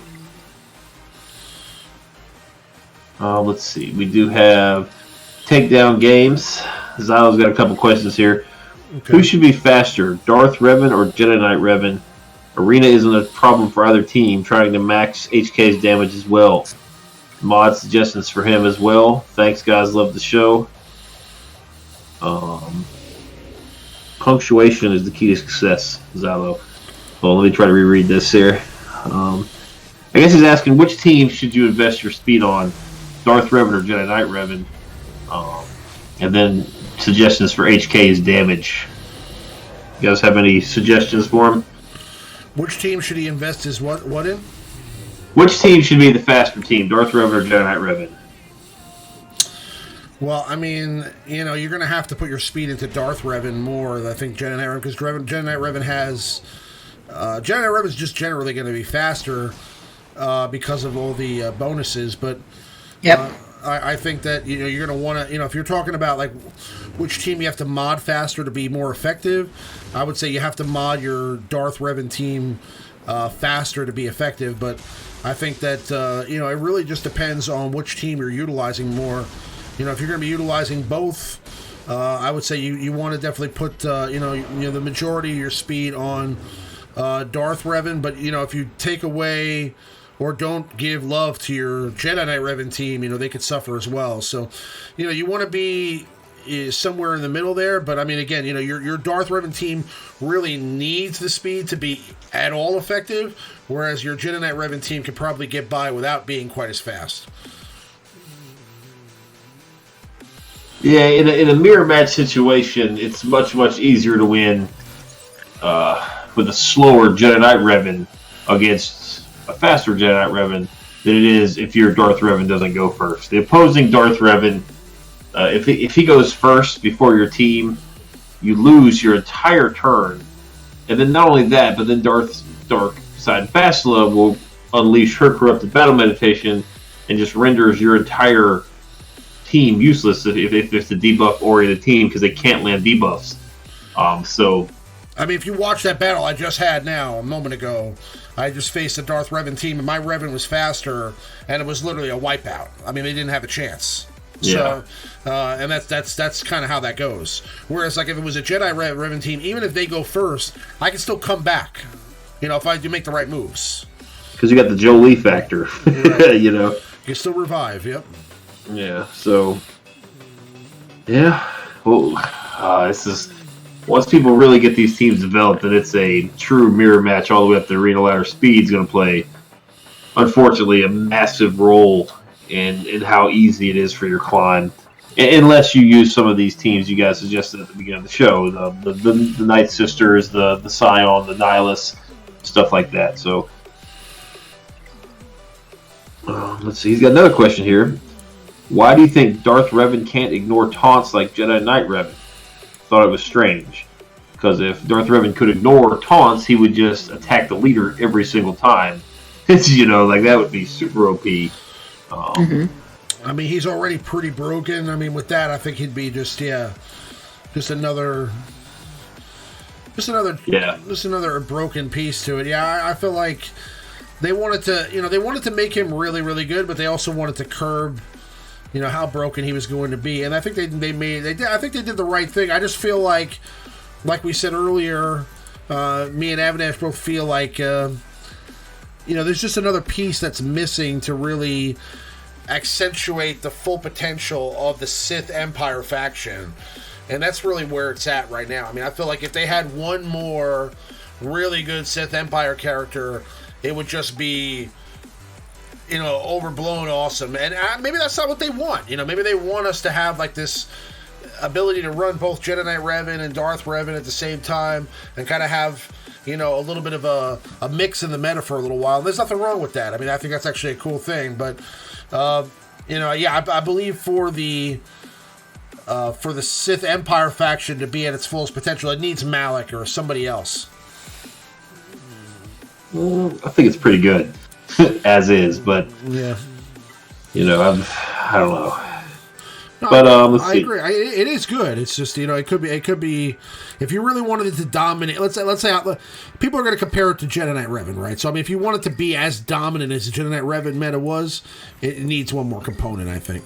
Let's see. We do have Takedown Games. Zylo's got a couple questions here. Okay. Who should be faster, Darth Revan or Jedi Knight Revan? Arena isn't a problem for either team, trying to max HK's damage as well. Mod suggestions for him as well. Thanks, guys. Love the show. Punctuation is the key to success, Zylo. Well, let me try to reread this here. I guess he's asking, which team should you invest your speed on? Darth Revan or Jedi Knight Revan, and then suggestions for HK's damage. You guys have any suggestions for him?
Which team should he invest his what in?
Which team should be the faster team, Darth Revan or Jedi Knight Revan?
Well, I mean, you know, you're going to have to put your speed into Darth Revan more than I think Jedi Knight Revan, because Jedi Knight Revan has... Jedi Knight Revan is just generally going to be faster because of all the bonuses, but...
Yep.
I think that, you know, you're going to want to, you know, if you're talking about like which team you have to mod faster to be more effective, I would say you have to mod your Darth Revan team faster to be effective. But I think that, you know, it really just depends on which team you're utilizing more. You know, if you're going to be utilizing both I would say you want to definitely put the majority of your speed on Darth Revan, but if you take away or don't give love to your Jedi Knight Revan team, they could suffer as well. So, you want to be somewhere in the middle there. But I mean, again, your Darth Revan team really needs the speed to be at all effective, whereas your Jedi Knight Revan team could probably get by without being quite as fast.
Yeah, in a mirror match situation, it's much easier to win with a slower Jedi Knight Revan against a faster Jedi Knight Revan than it is if your Darth Revan doesn't go first. The opposing Darth Revan, if he goes first before your team, you lose your entire turn. And then not only that, but then Dark Side Phasma will unleash her corrupted battle meditation and just renders your entire team useless if it's a debuff-oriented team because they can't land debuffs.
I mean, if you watch that battle I just had now, a moment ago, I just faced a Darth Revan team, and my Revan was faster, and it was literally a wipeout. I mean, they didn't have a chance.
Yeah.
So, and that's kind of how that goes. Whereas, like, if it was a Jedi Revan team, even if they go first, I can still come back, if I do make the right moves.
Because you got the Jolie factor,
right. You can still revive, yep.
Yeah, so... Yeah. Well, this is... Once people really get these teams developed, then it's a true mirror match all the way up the arena ladder. Speed's going to play, unfortunately, a massive role in how easy it is for your climb. Unless you use some of these teams you guys suggested at the beginning of the show. The Night Sisters, the Sion, the Nihilus, stuff like that. So, let's see. He's got another question here. Why do you think Darth Revan can't ignore taunts like Jedi Knight Revan? Thought it was strange. Because if Darth Revan could ignore taunts, he would just attack the leader every single time. That would be super OP.
I mean, he's already pretty broken. I mean, with that, I think he'd be just another broken piece to it. Yeah, I feel like they wanted to make him really, really good, but they also wanted to curb how broken he was going to be. And I think they did the right thing. I just feel like we said earlier, me and Avinash both feel like, there's just another piece that's missing to really accentuate the full potential of the Sith Empire faction. And that's really where it's at right now. I mean, I feel like if they had one more really good Sith Empire character, it would just be overblown awesome. And maybe that's not what they want. Maybe they want us to have like this ability to run both Jedi Knight Revan and Darth Revan at the same time and kind of have, a little bit of a mix in the meta for a little while. There's nothing wrong with that. I mean, I think that's actually a cool thing. But, I believe for the Sith Empire faction to be at its fullest potential, it needs Malak or somebody else.
Well, I think it's pretty good. As is, but
yeah,
I don't know.
No,
but let's see.
I agree. It is good. It's just it could be if you really wanted it to dominate. Let's say people are going to compare it to Jedi Knight Revan, right? So I mean, if you want it to be as dominant as the Jedi Knight Revan meta was, it needs one more component, I think.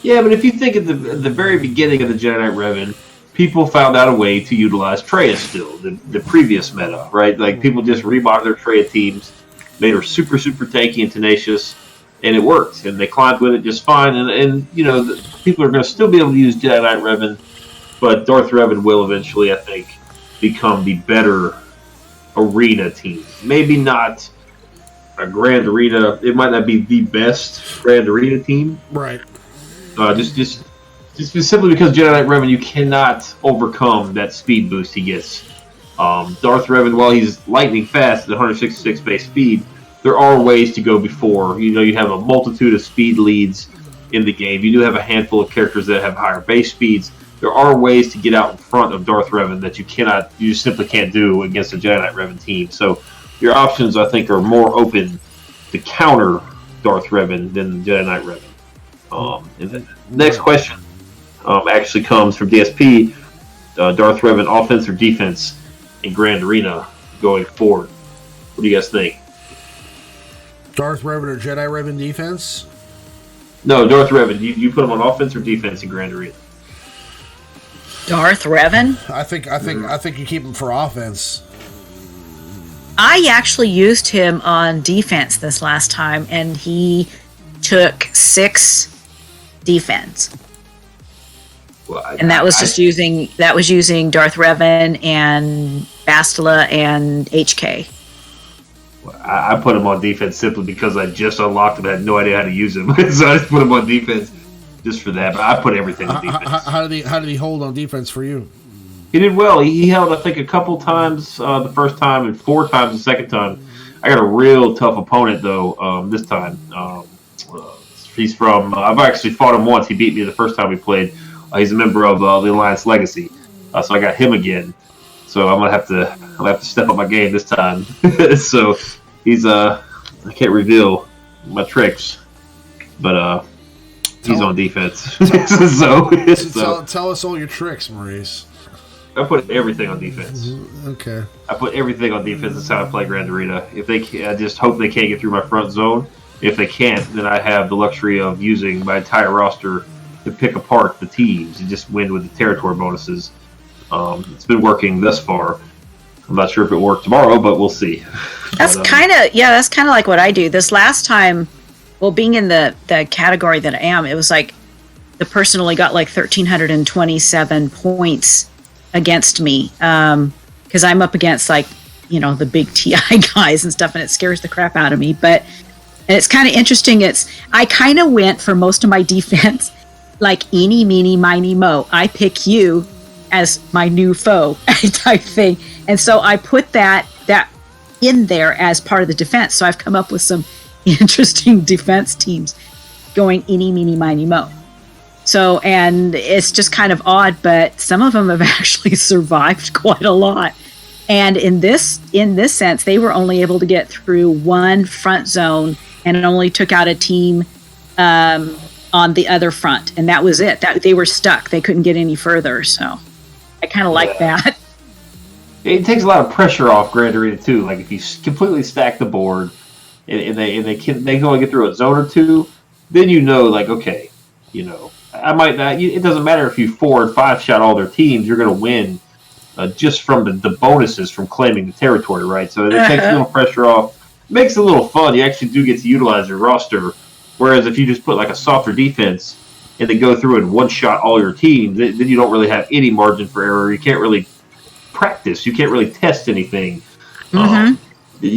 Yeah, but if you think at the very beginning of the Jedi Knight Revan, people found out a way to utilize Traya still, the previous meta, right? Like people just remodeled their Traya teams. Made her super, super tanky and tenacious, and it worked. And they climbed with it just fine. And people are going to still be able to use Jedi Knight Revan, but Darth Revan will eventually, I think, become the better arena team. Maybe not a Grand Arena. It might not be the best Grand Arena team.
Right.
Just simply because Jedi Knight Revan, you cannot overcome that speed boost he gets. Darth Revan, while he's lightning fast at 166 base speed, there are ways to go before. You have a multitude of speed leads in the game. You do have a handful of characters that have higher base speeds. There are ways to get out in front of Darth Revan that you just simply can't do against a Jedi Knight Revan team. So your options, I think, are more open to counter Darth Revan than Jedi Knight Revan. And the next question actually comes from DSP. Darth Revan, offense or defense in Grand Arena going forward? What do you guys think?
Darth Revan or Jedi Revan defense?
No, Darth Revan. You put him on offense or defense in Grand Arena?
Darth Revan.
I think you keep him for offense.
I actually used him on defense this last time, and he took 6 defense.
Well,
And that was using Darth Revan and Bastila and HK.
I put him on defense simply because I just unlocked him. I had no idea how to use him, so I just put him on defense just for that. But I put everything on defense.
How did he hold on defense for you?
He did well. He held, I think, a couple times the first time and 4 times the second time. I got a real tough opponent, though, this time. He's from... I've actually fought him once. He beat me the first time we played. He's a member of the Alliance Legacy. So I got him again. So I'm gonna have to step up my game this time. So he's I can't reveal my tricks, but he's on defense.
Tell us all your tricks, Maurice.
I put everything on defense.
Okay.
I put everything on defense. That's how I play Grand Arena. I just hope they can't get through my front zone. If they can't, then I have the luxury of using my entire roster to pick apart the teams and just win with the territory bonuses. It's been working thus far. I'm not sure if it worked tomorrow, but we'll see.
That's kind of like what I do. This last time, well, being in the category that I am, it was like the person only got like 1,327 points against me because I'm up against like, the big TI guys and stuff, and it scares the crap out of me. And it's kind of interesting. I kind of went for most of my defense like eeny, meeny, miny, mo. I pick you as my new foe type thing. And so I put that in there as part of the defense. So I've come up with some interesting defense teams going eeny, meeny, miny, mo. So, and it's just kind of odd, but some of them have actually survived quite a lot. And in this sense, they were only able to get through one front zone and it only took out a team on the other front. And that was it. They were stuck. They couldn't get any further. So I kind of like that.
It takes a lot of pressure off Grand Arena too. Like if you completely stack the board and they go and get through a zone or two, then like, okay, I might not. It doesn't matter if you 4 and 5 shot all their teams. You're going to win just from the bonuses from claiming the territory, right? So it takes a little pressure off. Makes it a little fun. You actually do get to utilize your roster. Whereas if you just put like a softer defense and then go through and one-shot all your teams, then you don't really have any margin for error. You can't really practice. You can't really test anything. You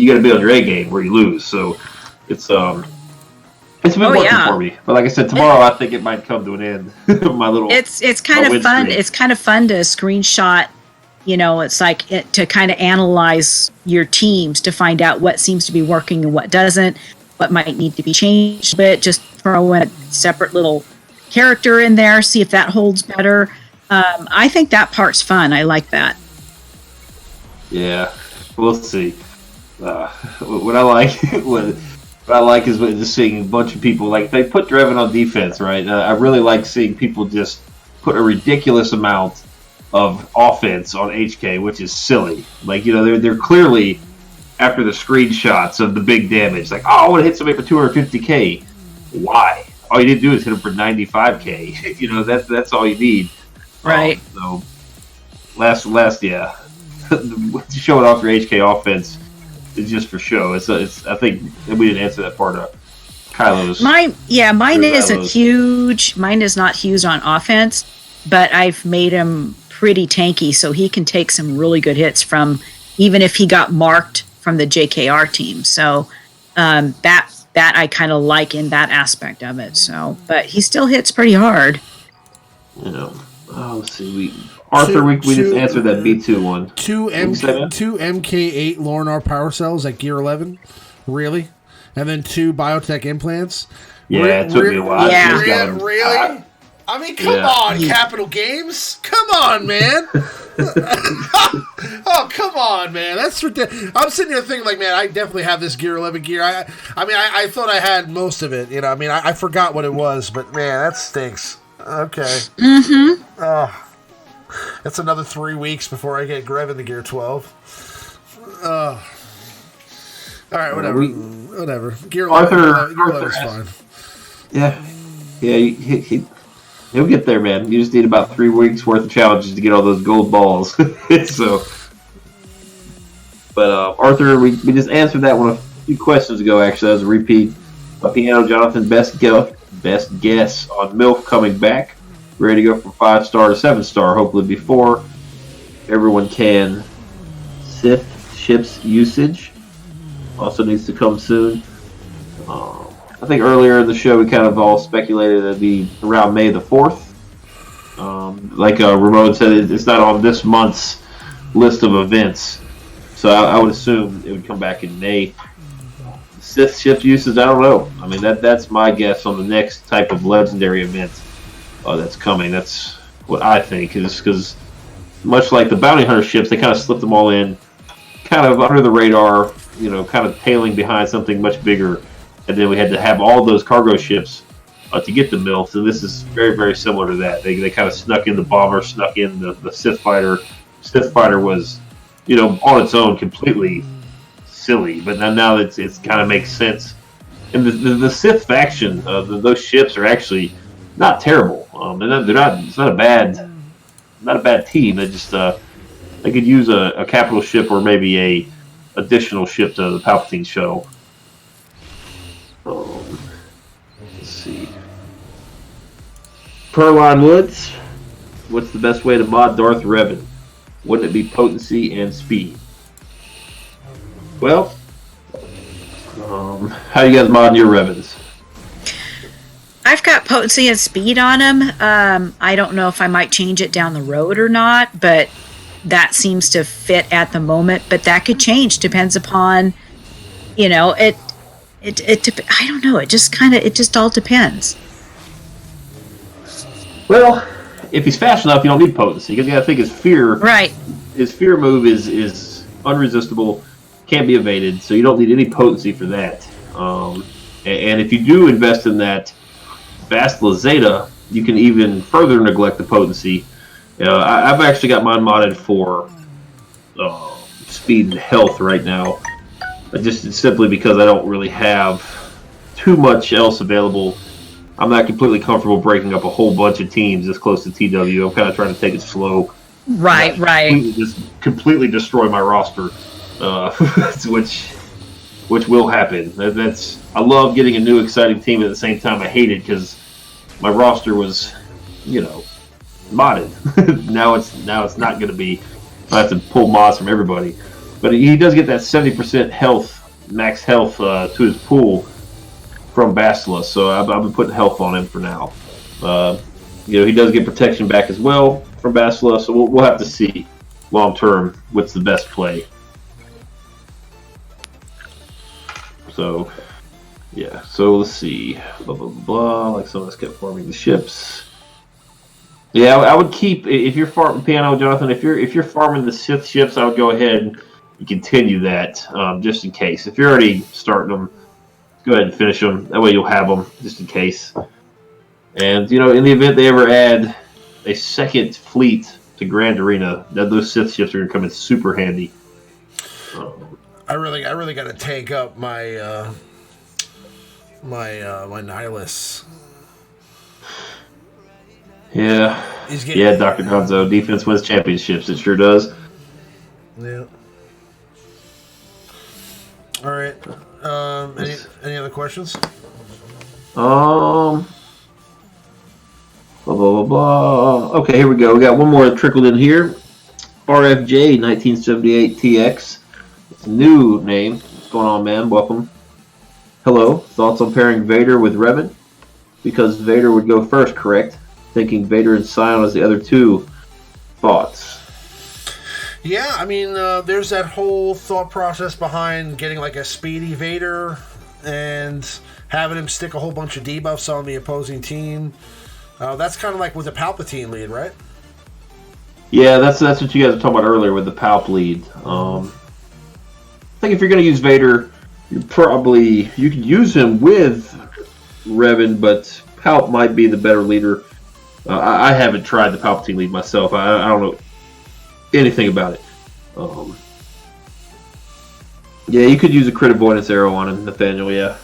got to be on your A game where you lose. So it's been working for me. But like I said, tomorrow I think it might come to an end.
It's kind of fun.
Streak.
It's kind of fun to screenshot. It's like to kind of analyze your teams to find out what seems to be working and what doesn't, what might need to be changed. But just throw in a separate little character in there, see if that holds better. I think that part's fun. I like that.
Yeah, we'll see. What I like is just seeing a bunch of people, like they put Revan on defense, right? I really like seeing people just put a ridiculous amount of offense on HK, which is silly. Like, they're clearly after the screenshots of the big damage. Like, I want to hit somebody for 250k. Why? All you need to do is hit them for 95k. That's all you need.
Right.
So last, yeah. Showing off your HK offense is just for show. It's I think we didn't answer that part of Kylo's. Mine
isn't huge. Mine is not huge on offense, but I've made him pretty tanky, so he can take some really good hits from even if he got marked from the JKR team. So that I kind of like in that aspect of it. So, but he still hits pretty hard.
Let's see. We just answered that B2 one.
Two MK8 Lornar power cells at Gear 11, really, and then 2 biotech implants.
Yeah, it took me a while.
Yeah.
Really? I mean, come on, Capital Games. Come on, man. Oh, come on, man. That's ridiculous. I'm sitting here thinking, like, man, I definitely have this Gear 11 gear. I thought I had most of it. I forgot what it was, but man, that stinks. Okay.
Mm-hmm.
Oh. It's another 3 weeks before I get Grev in the Gear 12. All right, whatever. Gear 11 is fine.
Yeah. He'll get there, man. You just need about 3 weeks worth of challenges to get all those gold balls. So, but Arthur, we just answered that one a few questions ago. Actually, that was a repeat. Piano Jonathan, best guess on MILF coming back. Ready to go from 5-star to 7-star. Hopefully before everyone can. Sith ships usage also needs to come soon. I think earlier in the show we kind of all speculated it'd be around May the 4th. Like Ramon said, it's not on this month's list of events, so I would assume it would come back in May. Sith ship uses, I don't know. I mean, that's my guess on the next type of legendary event that's coming. That's what I think, is because much like the bounty hunter ships, they kind of slipped them all in, kind of under the radar, kind of tailing behind something much bigger. And then we had to have all those cargo ships to get the MILFs, and this is very, very similar to that. They kind of snuck in the bomber, snuck in the Sith fighter. Sith fighter was, on its own completely silly, but now it's kind of makes sense. And the Sith faction, those ships are actually not terrible. They're not. It's not a bad team. They just they could use a capital ship or maybe a additional ship to the Palpatine shuttle. Let's see. Perline Woods, what's the best way to mod Darth Revan? Wouldn't it be potency and speed? Well, how you guys mod your Revans?
I've got potency and speed on them. I don't know if I might change it down the road or not, but that seems to fit at the moment. But that could change. Depends upon, it. I don't know. It just all depends.
Well, if he's fast enough, you don't need potency, because you got to think his fear.
Right.
His fear move is unresistible, can't be evaded, so you don't need any potency for that. And if you do invest in that Bastila Zeta, you can even further neglect the potency. I've actually got mine modded for speed and health right now, just simply because I don't really have too much else available. I'm not completely comfortable breaking up a whole bunch of teams this close to TW. I'm kind of trying to take it slow.
Right.
Just completely destroy my roster, which will happen. I love getting a new exciting team. At the same time, I hate it because my roster was, modded. now it's not going to be. I have to pull mods from everybody, but he does get that 70% max health to his pool from Bastila. So I've been putting health on him for now. He does get protection back as well from Bastila, so we'll have to see long term what's the best play. So, yeah. So let's see. Blah blah blah. Like some of us kept farming the ships. Yeah, I would keep, if you're farming Piano Jonathan. If you're farming the Sith ships, I would go ahead and continue that, just in case. If you're already starting them, go ahead and finish them. That way you'll have them just in case. And in the event they ever add a second fleet to Grand Arena, those Sith ships are going to come in super handy.
I really got to tank up my my Nihilus.
Yeah, Dr. Gonzo. Defense wins championships. It sure does.
Yeah. All right. Any other questions?
Blah, blah, blah, blah. Okay, here we go. We got one more trickled in here. RFJ1978 TX. It's a new name. What's going on, man? Welcome. Hello. Thoughts on pairing Vader with Revan? Because Vader would go first, correct? Thinking Vader and Sion as the other two. Thoughts?
Yeah, I mean, there's that whole thought process behind getting like a speedy Vader and having him stick a whole bunch of debuffs on the opposing team. That's kind of like with the Palpatine lead, right?
Yeah, that's what you guys were talking about earlier with the Palp lead. I think if you're going to use Vader, you could use him with Revan, but Palp might be the better leader. I haven't tried the Palpatine lead myself. I don't know anything about it. Yeah, you could use a crit avoidance arrow on him, Nathaniel, yeah.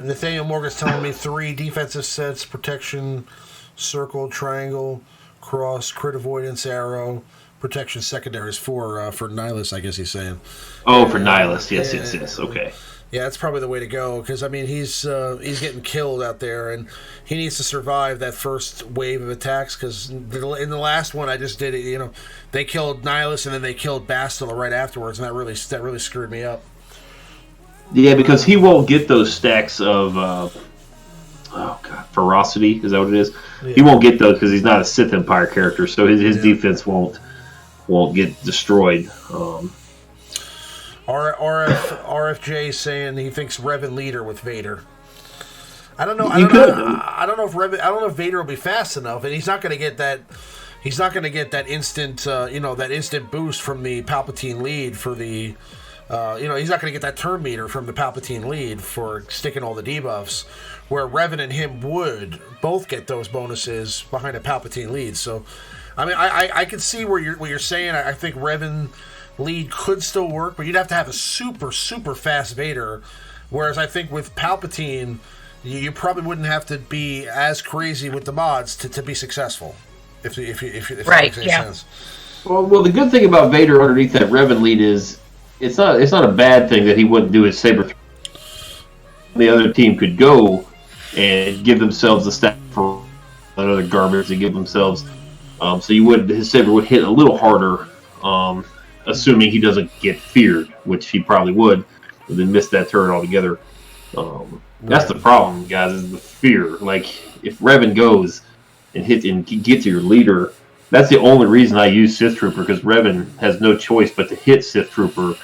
Nathaniel Morgan's telling me 3 defensive sets: protection, circle, triangle, cross, crit avoidance, arrow, protection secondaries for Nihilus, I guess he's saying.
Oh, for Nihilus, yes. Okay.
Yeah, that's probably the way to go, because I mean he's getting killed out there, and he needs to survive that first wave of attacks. Because in the last one I just did it, you know, they killed Nihilus and then they killed Bastila right afterwards, and that really screwed me up.
Yeah, because he won't get those stacks of ferocity. Is that what it is? Yeah. He won't get those because he's not a Sith Empire character, so his defense won't get destroyed.
RFJ saying he thinks Revan leader with Vader. I don't know. I don't know if Vader will be fast enough, and he's not going to get that. He's not going to get that instant, that instant boost from the Palpatine lead for the. He's not going to get that turn meter from the Palpatine lead for sticking all the debuffs, where Revan and him would both get those bonuses behind a Palpatine lead. So, I mean, I can see what you're saying. I think Revan lead could still work, but you'd have to have a super, super fast Vader. Whereas I think with Palpatine, you probably wouldn't have to be as crazy with the mods to be successful. If that makes any sense.
Well, the good thing about Vader underneath that Revan lead is it's not a bad thing that he wouldn't do his saber. The other team could go and give themselves a stack for another garbage to give themselves. So his saber would hit a little harder. Assuming he doesn't get feared, which he probably would, and then miss that turn altogether. That's the problem, guys, is the fear. Like, if Revan goes and get to your leader, that's the only reason I use Sith Trooper, because Revan has no choice but to hit Sith Trooper,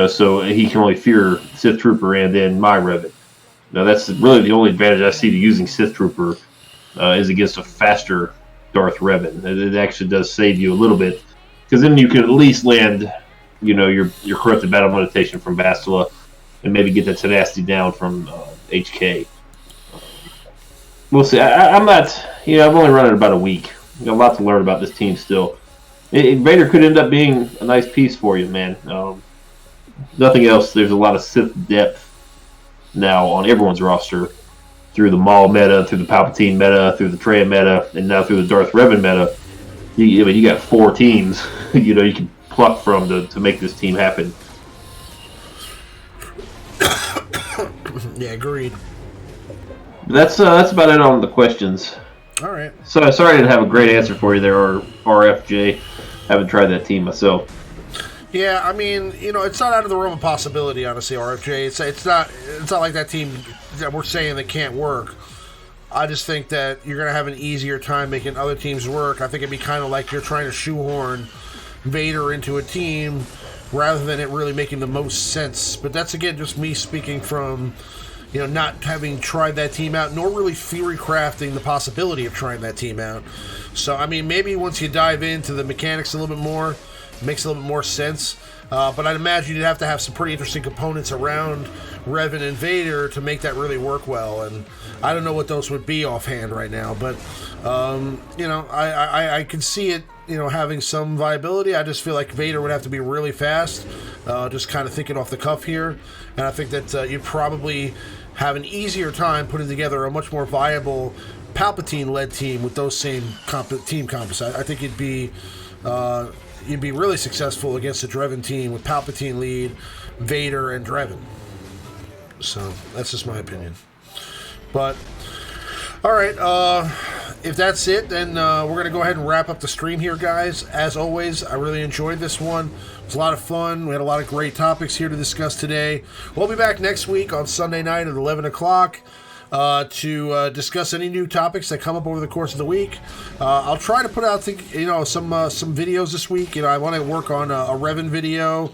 so he can only fear Sith Trooper and then my Revan. Now, that's really the only advantage I see to using Sith Trooper is against a faster Darth Revan. It actually does save you a little bit, because then you can at least land, your corrupted battle meditation from Bastila, and maybe get that tenacity down from HK. We'll see. I'm not. I've only run it about a week. I've got a lot to learn about this team still. Vader could end up being a nice piece for you, man. Nothing else. There's a lot of Sith depth now on everyone's roster, through the Maul meta, through the Palpatine meta, through the Traya meta, and now through the Darth Revan meta. You got 4 teams, you can pluck from to make this team happen.
Yeah, agreed.
That's about it on the questions.
All right.
So sorry I didn't have a great answer for you there, or RFJ. Haven't tried that team myself.
Yeah, I mean, it's not out of the realm of possibility, honestly, RFJ. It's not like that team that we're saying that can't work. I just think that you're going to have an easier time making other teams work. I think it'd be kind of like you're trying to shoehorn Vader into a team rather than it really making the most sense. But that's, again, just me speaking from, not having tried that team out, nor really theory crafting the possibility of trying that team out. So, I mean, maybe once you dive into the mechanics a little bit more, it makes a little bit more sense. But I'd imagine you'd have to have some pretty interesting components around Revan and Vader to make that really work well. And I don't know what those would be offhand right now, but I can see it, having some viability. I just feel like Vader would have to be really fast, just kind of thinking off the cuff here. And I think that you'd probably have an easier time putting together a much more viable Palpatine-led team with those same team comps. I think you'd be really successful against a Revan team with Palpatine lead, Vader, and Revan. So that's just my opinion. But all right, if that's it, then we're gonna go ahead and wrap up the stream here, guys. As always, I really enjoyed this one. It was a lot of fun. We had a lot of great topics here to discuss today. We'll be back next week on Sunday night at 11 o'clock. To discuss any new topics that come up over the course of the week. I'll try to put out, some videos this week. I want to work on a Revan video.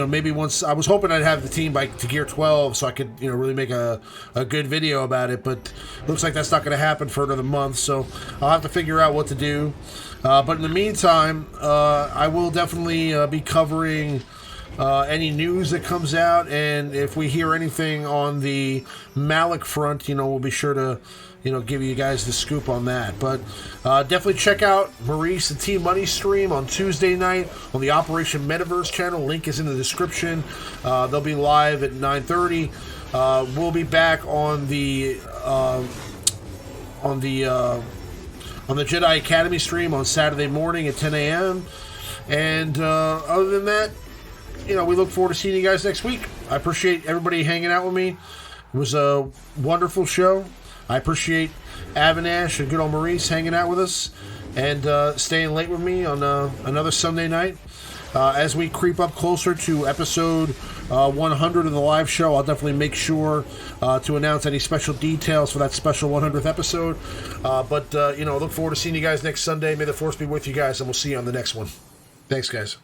Maybe once I was hoping I'd have the team to Gear 12, so I could, really make a good video about it. But looks like that's not going to happen for another month. So I'll have to figure out what to do. But in the meantime, I will definitely be covering any news that comes out, and if we hear anything on the Malak front, we'll be sure to, give you guys the scoop on that. But definitely check out Maurice and TMoney stream on Tuesday night on the Operation Metaverse channel. Link is in the description. They'll be live at 9:30. We'll be back on the Jedi Academy stream on Saturday morning at 10 a.m. And other than that, we look forward to seeing you guys next week. I appreciate everybody hanging out with me. It was a wonderful show. I appreciate Avinash and good old Maurice hanging out with us and staying late with me on another Sunday night. As we creep up closer to episode 100 of the live show, I'll definitely make sure to announce any special details for that special 100th episode. But look forward to seeing you guys next Sunday. May the Force be with you guys, and we'll see you on the next one. Thanks, guys.